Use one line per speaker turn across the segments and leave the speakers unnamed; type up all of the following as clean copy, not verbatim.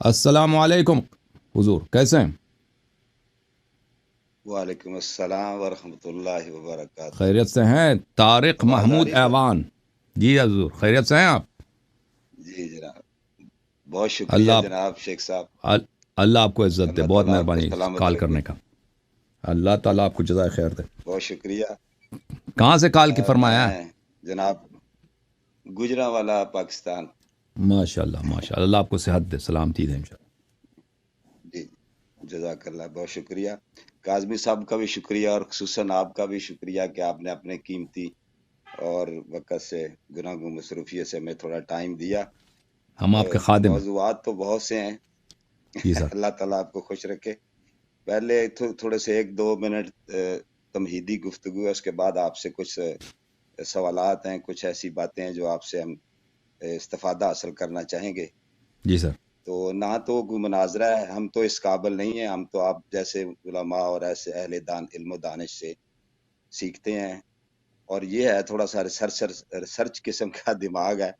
السلام علیکم حضور، کیسے ہیں؟
وعلیکم السلام ورحمۃ اللہ وبرکاتہ۔
خیریت سے ہیں؟ طارق
آواز آ
محمود
رہی ہے؟
ایوان جی حضور، خیریت سے ہیں آپ؟
جی جناب، بہت شکریہ
اللہ
جناب شیخ صاحب۔
اللہ آپ کو عزت دے،
اللہ
بہت
تعالیٰ آپ کو
مہربانی
سلامت
کال
رکھے۔
کرنے کا۔ اللہ تعالیٰ آپ کو جزائے خیر دے۔
بہت شکریہ۔
کہاں سے کال کی فرمایا؟
میں جناب گجرانوالہ پاکستان۔
ماشاء اللہ ماشاء اللہ، اللہ آپ کو صحت دے، سلامتی دے انشاءاللہ۔
جی جزاک اللہ، بہت شکریہ۔ کاظمی صاحب کا بھی شکریہ، اور خصوصاً آپ کا بھی شکریہ کہ آپ نے اپنے قیمتی اور وقت سے گناہ مصروفیت سے ہمیں تھوڑا ٹائم دیا۔
ہم آپ کے خادم ہیں۔
موضوعات تو بہت سے ہیں۔
جی سر۔
اللہ تعالیٰ آپ کو خوش رکھے۔ پہلے تھوڑے سے 1-2 منٹ تمہیدی گفتگو ہے، اس کے بعد آپ سے کچھ سوالات ہیں، کچھ ایسی باتیں ہیں جو آپ سے ہم استفادہ حاصل کرنا چاہیں گے۔
جی سر۔
تو نہ تو کوئی مناظرہ ہے، ہم تو اس قابل نہیں ہیں، ہم تو آپ جیسے علماء اور ایسے اہل علم و دانش سے سیکھتے ہیں، اور یہ ہے تھوڑا سا ریسرچ قسم کا دماغ ہے،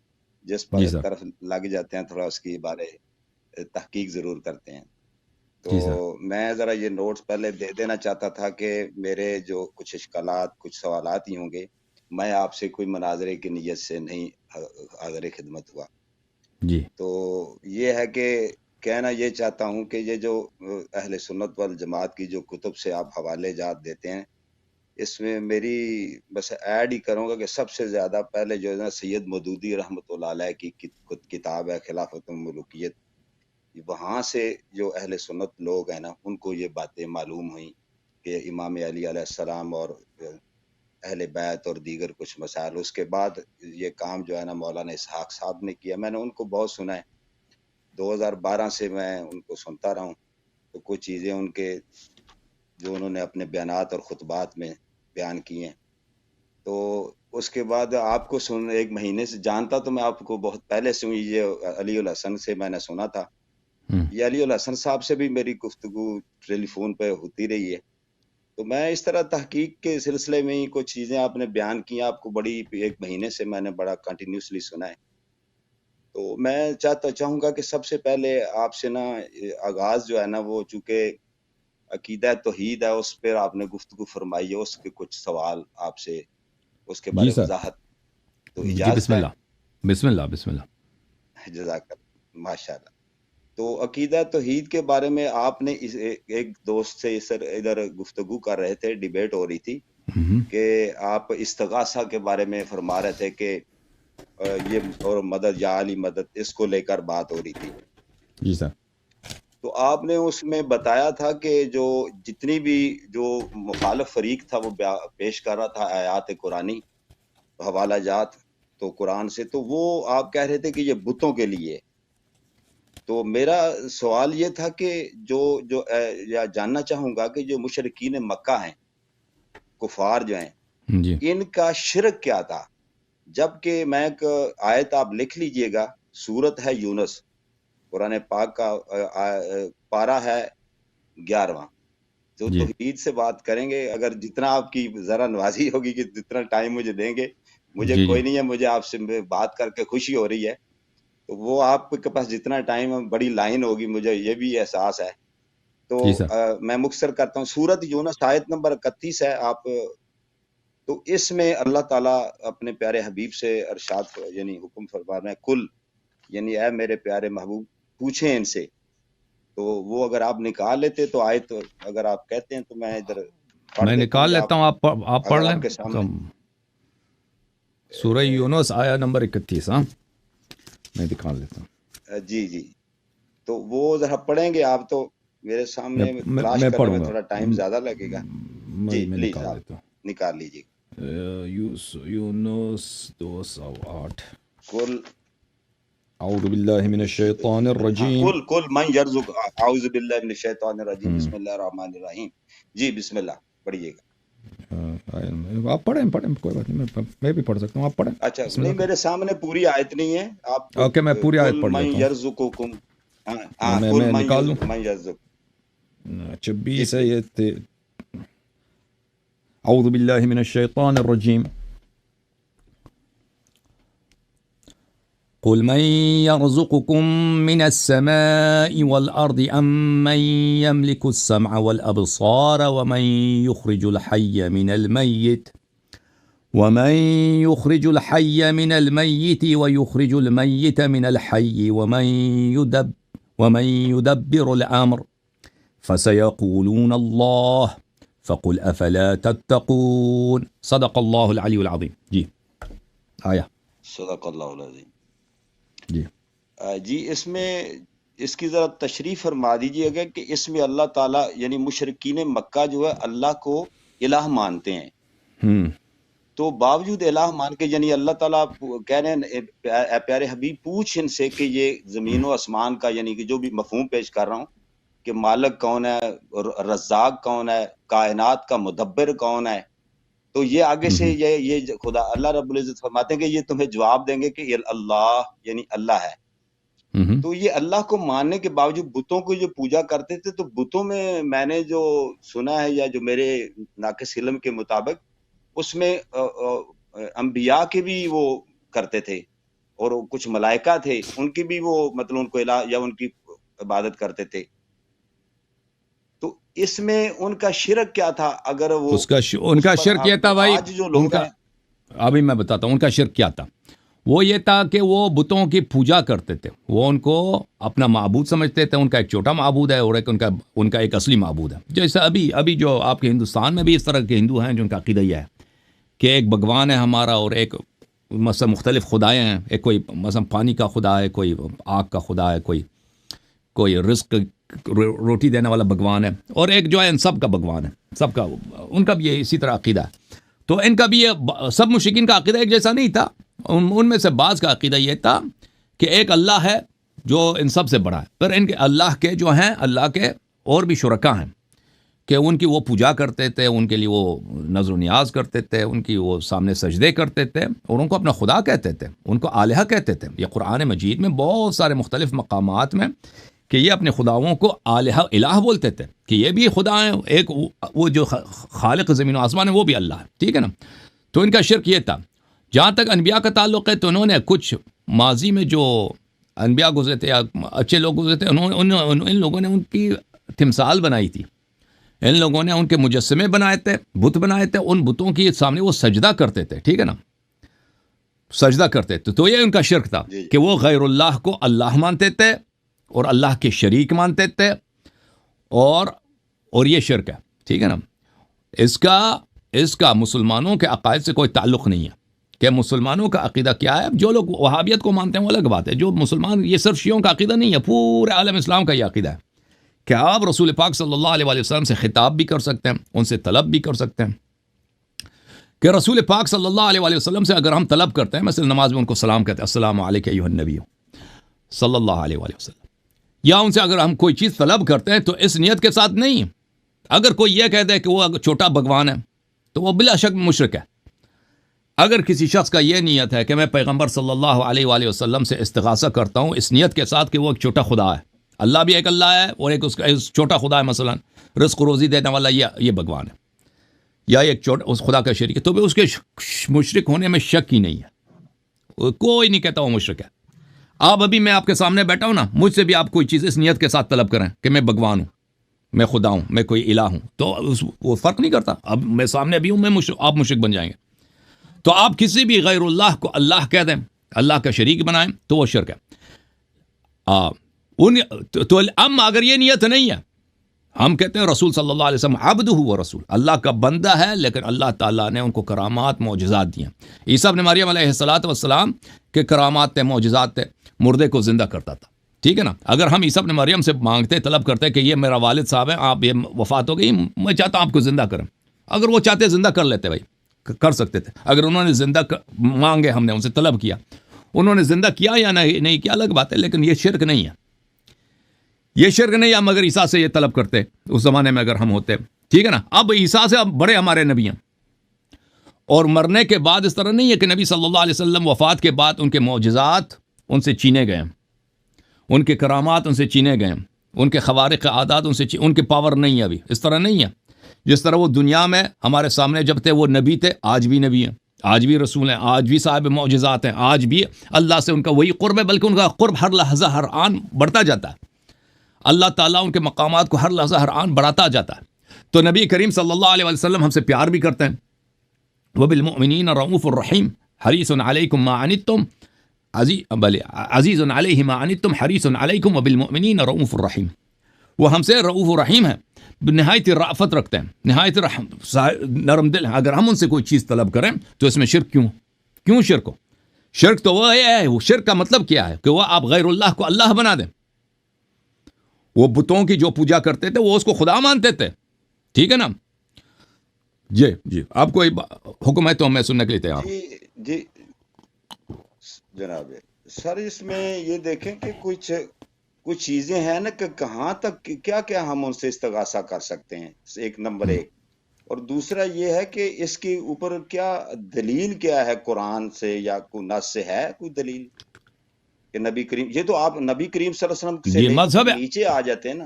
جس پر
جی سر۔
طرف لگ جاتے ہیں، تھوڑا اس کی بارے تحقیق ضرور کرتے ہیں۔ تو
جی سر۔
میں ذرا یہ نوٹس پہلے دے دینا چاہتا تھا کہ میرے جو کچھ اشکالات، کچھ سوالات ہی ہوں گے، میں آپ سے کوئی مناظرے کی نیت سے نہیں حاضر خدمت ہوا۔
جی
تو یہ ہے کہ کہنا یہ چاہتا ہوں کہ یہ جو اہل سنت والجماعت کی جو کتب سے آپ حوالے جات دیتے ہیں، اس میں میری بس ایڈ ہی کروں گا کہ سب سے زیادہ پہلے جو ہے نا سید مودودی رحمۃ اللہ علیہ کی کتاب ہے خلافت الملوکیت، وہاں سے جو اہل سنت لوگ ہیں نا، ان کو یہ باتیں معلوم ہوئیں کہ امام علی علیہ السلام اور اہل بیت اور دیگر کچھ مسائل۔ اس کے بعد یہ کام جو ہے نا مولانا اسحاق صاحب نے کیا، میں نے ان کو بہت سنا ہے، 2012 سے میں ان کو سنتا رہا ہوں، تو کچھ چیزیں ان کے جو انہوں نے اپنے بیانات اور خطبات میں بیان کی ہیں۔ تو اس کے بعد آپ کو ایک مہینے سے جانتا تو میں آپ کو بہت پہلے سے ہوں، یہ علی الحسن سے میں نے سنا تھا، یہ علی الحسن صاحب سے بھی میری گفتگو ٹیلی فون پہ ہوتی رہی ہے۔ تو میں اس طرح تحقیق کے سلسلے میں ہی کچھ چیزیں آپ نے بیان کی، آپ کو بڑی ایک مہینے سے میں نے بڑا کنٹینیوسلی سنا ہے۔ تو میں چاہوں گا کہ سب سے پہلے آپ سے نا آغاز جو ہے نا، وہ چونکہ عقیدہ توحید ہے، اس پہ آپ نے گفتگو فرمائی ہے، اس کے کچھ سوال آپ سے اس کے
جی
بارے
سر۔
وضاحت، تو
جی
اجازت
بسم
ہے؟
اللہ، بسم اللہ بسم اللہ۔
جزاک اللہ، ماشاء اللہ۔ تو عقیدہ توحید کے بارے میں آپ نے ایک دوست سے ادھر گفتگو کر رہے تھے، ڈیبیٹ ہو رہی تھی کہ آپ استغاثہ کے بارے میں فرما رہے تھے کہ یہ اور مدد یا علی مدد، اس کو لے کر بات ہو رہی تھی۔
جی سر۔
تو آپ نے اس میں بتایا تھا کہ جو جتنی بھی جو مخالف فریق تھا وہ پیش کر رہا تھا آیات قرآنی، حوالہ جات تو قرآن سے، تو وہ آپ کہہ رہے تھے کہ یہ بتوں کے لیے۔ تو میرا سوال یہ تھا کہ جو یا جاننا چاہوں گا کہ جو مشرکین مکہ ہیں، کفار جو ہیں،
جی
ان کا شرک کیا تھا؟ جبکہ میں ایک آیت آپ لکھ لیجئے گا، سورت ہے یونس، قرآن پاک کا پارہ ہے 11واں۔ تو
جی
توحید سے بات کریں گے، اگر جتنا آپ کی ذرا نوازی ہوگی کہ جتنا ٹائم مجھے دیں گے، مجھے
جی
کوئی
جی
نہیں ہے، مجھے آپ سے بات کر کے خوشی ہو رہی ہے، تو وہ آپ کے پاس جتنا ٹائم ہے، بڑی لائن ہوگی، مجھے یہ بھی احساس ہے۔ تو
جی سر۔
میں مختصر کرتا ہوں، سورت یونس آیت نمبر 31 ہے۔ آپ تو اس میں اللہ تعالیٰ اپنے پیارے حبیب سے ارشاد یعنی حکم فرما رہے ہیں، کل یعنی اے میرے پیارے محبوب پوچھیں ان سے۔ تو وہ اگر آپ نکال لیتے تو آیت، اگر آپ کہتے ہیں تو میں ادھر پڑھ
میں
دیتا ہوں،
نکال
یا
لیتا ہوں، آپ پڑھ
اگر
لیں
آپ کے
تو۔
سامنے
سورہ یونس آیا نمبر 31، ہاں میں دکھا لیتا ہوں۔
جی جی، تو وہ ذرا پڑھیں گے آپ؟ تو میرے سامنے تلاش
میں
کرنے میں
پڑھوں گا،
تھوڑا ٹائم زیادہ لگے گا۔ جی
میں
پلیز
نکال
آپ
لیتا ہوں۔
نکال لیجیے۔
یونس 208۔
کل
اعوذ باللہ من الشیطان
ہاں،
الرجیم۔
کل من یرزق، اعوذ باللہ من الشیطان الرجیم، بسم اللہ الرحمن الرحیم۔ جی بسم اللہ پڑھیے گا۔
آپ پڑھیں کوئی بات نہیں، میں بھی پڑھ سکتا ہوں، آپ پڑھیں،
اچھا
بسم
نہیں،
اللہ
میرے سامنے پوری آیت نہیں ہے، آپ
کریں۔ اوکے، میں پوری آیت
کل
پڑھ
من
لیتا ہوں۔
یرزقکم، ہاں کل
میں
من
نکال لوں۔
من یرزق،
اچھا،
جی
20 ہے
پلیز۔
یہ۔ اعوذ باللہ من الشیطان الرجیم۔ قل من يرزقكم من السماء والأرض أم من يملك السمع والأبصار ومن يخرج الحي من الميت ويخرج الميت من الحي ومن يدبر الأمر فسيقولون الله فقل أفلا تتقون صدق الله العلی العظیم. جی آیا
صدق اللہ العظیم.
جی
جی اس کی ذرا تشریح فرما دیجیے گا کہ اس میں اللہ تعالیٰ یعنی مشرکین مکہ جو ہے اللہ کو الہ مانتے ہیں، تو باوجود الہ مان کے یعنی اللہ تعالیٰ کہہ رہے ہیں اے پیارے حبیب پوچھ ان سے کہ یہ زمین و آسمان کا یعنی کہ جو بھی مفہوم پیش کر رہا ہوں کہ مالک کون ہے، رزاق کون ہے، کائنات کا مدبر کون ہے، تو یہ آگے سے یہ خدا اللہ رب العزت فرماتے ہیں کہ یہ تمہیں جواب دیں گے کہ اللہ یعنی اللہ ہے. تو یہ اللہ کو ماننے کے باوجود بتوں کو جو پوجا کرتے تھے، تو بتوں میں نے جو سنا ہے یا جو میرے ناقص علم کے مطابق اس میں انبیاء کے بھی وہ کرتے تھے اور کچھ ملائکہ تھے ان کی بھی وہ مطلب ان کو الہ یا ان کی عبادت کرتے تھے. تو اس میں ان کا شرک کیا تھا؟ اگر وہ
ان کا شرک یہ تھا بھائی،
آج جو لوگ ہیں
ابھی میں بتاتا ہوں ان کا شرک کیا تھا. وہ یہ تھا کہ وہ بتوں کی پوجا کرتے تھے، وہ ان کو اپنا معبود سمجھتے تھے. ان کا ایک چھوٹا معبود ہے اور ایک ان کا ایک اصلی معبود ہے. جیسے ابھی جو آپ کے ہندوستان میں بھی اس طرح کے ہندو ہیں جو ان کا عقیدہ یہ ہے کہ ایک بھگوان ہے ہمارا اور ایک مثلا مختلف خدائیں ہیں. ایک کوئی مثلا پانی کا خدا ہے، کوئی آگ کا خدا ہے، کوئی رزق روٹی دینے والا بھگوان ہے، اور ایک جو ہے ان سب کا بھگوان ہے. سب کا ان کا بھی یہ اسی طرح عقیدہ ہے. تو ان کا بھی یہ سب مشرکین کا عقیدہ ایک جیسا نہیں تھا. ان میں سے بعض کا عقیدہ یہ تھا کہ ایک اللہ ہے جو ان سب سے بڑا ہے، پر ان کے اللہ کے جو ہیں اللہ کے اور بھی شرکا ہیں کہ ان کی وہ پوجا کرتے تھے، ان کے لیے وہ نظر و نیاز کرتے تھے، ان کی وہ سامنے سجدے کرتے تھے اور ان کو اپنا خدا کہتے تھے، ان کو الہہ کہتے تھے. یہ قرآن مجید میں بہت سارے مختلف مقامات میں کہ یہ اپنے خداؤں کو الہ بولتے تھے کہ یہ بھی خدا ہیں. ایک وہ جو خالق زمین و آسمان ہے وہ بھی اللہ ہے. ٹھیک ہے نا. تو ان کا شرک یہ تھا. جہاں تک انبیاء کا تعلق ہے تو انہوں نے کچھ ماضی میں جو انبیاء گزرے تھے یا اچھے لوگ گزرے تھے ان لوگوں نے ان کی تمثال بنائی تھی، ان لوگوں نے ان کے مجسمے بنائے تھے، بت بنائے تھے. ان بتوں کے سامنے وہ سجدہ کرتے تھے. ٹھیک ہے نا، سجدہ کرتے تھے. تو یہ ان کا شرک تھا کہ وہ غیر اللہ کو اللہ مانتے تھے اور اللہ کے شریک مانتے تھے، اور یہ شرک ہے. ٹھیک ہے نا. اس کا مسلمانوں کے عقائد سے کوئی تعلق نہیں ہے کہ مسلمانوں کا عقیدہ کیا ہے. جو لوگ وہابیت کو مانتے ہیں وہ الگ بات ہے. جو مسلمان، یہ صرف شیعوں کا عقیدہ نہیں ہے، پورے عالم اسلام کا یہ عقیدہ ہے کہ آپ رسول پاک صلی اللہ علیہ وسلم سے خطاب بھی کر سکتے ہیں، ان سے طلب بھی کر سکتے ہیں. کہ رسول پاک صلی اللہ علیہ وسلم سے اگر ہم طلب کرتے ہیں، مثلا نماز میں ان کو سلام کہتے ہیں، السلام علیک ایھا النبی صلی اللہ علیہ وسلم، یا ان سے اگر ہم کوئی چیز طلب کرتے ہیں تو اس نیت کے ساتھ نہیں. اگر کوئی یہ کہہ دے کہ وہ چھوٹا بھگوان ہے تو وہ بلا شک مشرک ہے. اگر کسی شخص کا یہ نیت ہے کہ میں پیغمبر صلی اللہ علیہ وآلہ وسلم سے استغاثہ کرتا ہوں اس نیت کے ساتھ کہ وہ ایک چھوٹا خدا ہے، اللہ بھی ایک اللہ ہے اور ایک اس کا چھوٹا خدا ہے، مثلا رزق روزی دینے والا یہ بھگوان ہے یا ایک چھوٹا اس خدا کا شریک ہے، تو بھی اس کے مشرک ہونے میں شک ہی نہیں ہے. کوئی نہیں کہتا وہ مشرک ہے. آپ ابھی میں آپ کے سامنے بیٹھا ہوں نا، مجھ سے بھی آپ کوئی چیز اس نیت کے ساتھ طلب کریں کہ میں بھگوان ہوں، میں خدا ہوں، میں کوئی الہ ہوں، تو وہ فرق نہیں کرتا. اب میں سامنے بھی ہوں، آپ مشرک بن جائیں گے. تو آپ کسی بھی غیر اللہ کو اللہ کہہ دیں، اللہ کا شریک بنائیں تو وہ شرک ہے. تو اما اگر یہ نیت نہیں ہے، ہم کہتے ہیں رسول صلی اللہ علیہ وسلم عبدہ و رسول، اللہ کا بندہ ہے، لیکن اللہ تعالیٰ نے ان کو کرامات معجزات دی ہیں. عیسیٰ ابن مریم علیہ السلام کے کرامات تھے، معجزات تھے، مردے کو زندہ کرتا تھا. ٹھیک ہے نا. اگر ہم عیسیٰ ابن مریم سے مانگتے، طلب کرتے کہ یہ میرا والد صاحب ہے، آپ یہ وفات ہو گئی، میں چاہتا ہوں آپ کو زندہ کریں، اگر وہ چاہتے زندہ کر لیتے، بھائی کر سکتے تھے. اگر انہوں نے زندہ مانگے، ہم نے ان سے طلب کیا، انہوں نے زندہ کیا یا نہیں کیا الگ بات ہے، لیکن یہ شرک نہیں ہے. یہ شرک نہیں. ہم اگر عیسیٰ سے یہ طلب کرتے اس زمانے میں اگر ہم ہوتے، ٹھیک ہے نا. اب عیسیٰ سے اب بڑے ہمارے نبی ہیں، اور مرنے کے بعد اس طرح نہیں ہے کہ نبی صلی اللہ علیہ وسلم وفات کے بعد ان کے معجزات ان سے چھینے گئے، ان کے کرامات ان سے چھینے گئے، ان کے خوارق عادات ان کے پاور نہیں ہے. ابھی اس طرح نہیں ہے. جس طرح وہ دنیا میں ہمارے سامنے جب تھے وہ نبی تھے، آج بھی نبی ہیں. آج بھی رسول ہیں، آج بھی صاحب معجزات ہیں، آج بھی اللہ سے ان کا وہی قرب ہے، بلکہ ان کا قرب ہر لحظہ ہر آن بڑھتا جاتا ہے۔ اللہ تعالیٰ ان کے مقامات کو ہر لحظہ ہر آن بڑھاتا جاتا ہے۔ تو نبی کریم صلی اللہ علیہ وسلم ہم سے پیار بھی کرتے ہیں۔ وبالمؤمنین رؤوف الرحیم حریص علیکم ما عنتم عزیز علیہ ما عنتم حریص علیکم وبالمؤمنین رؤوف الرحیم۔ وہ ہم سے رؤوف الرحیم ہے، نہایت رأفت رکھتے ہیں، نہایت نرم دل ہیں۔ اگر ہم ان سے کوئی چیز طلب کریں تو اس میں شرک کیوں شرک ہو؟ شرک تو وہ ہے، وہ شرک کا مطلب کیا ہے کہ وہ آپ غیر اللہ کو اللہ بنا دیں۔ وہ بتوں کی جو پوجا کرتے تھے وہ اس کو خدا مانتے تھے، ٹھیک ہے نا؟ جی آپ کو حکم ہے تو میں سننے کے لیے تیار ہوں۔
جی جناب سر، اس میں یہ دیکھیں کہ کچھ چیزیں ہیں نا کہ کہاں تک کیا ہم ان سے استغاثہ کر سکتے ہیں، ایک نمبر ایک، اور دوسرا یہ ہے کہ اس کے اوپر کیا دلیل کیا ہے، قرآن سے یا کوئی نص سے ہے کوئی دلیل کہ نبی کریم، یہ تو آپ نبی کریم صلی اللہ علیہ وسلم سے
مذہب ہے،
نیچے آ جاتے ہیں نا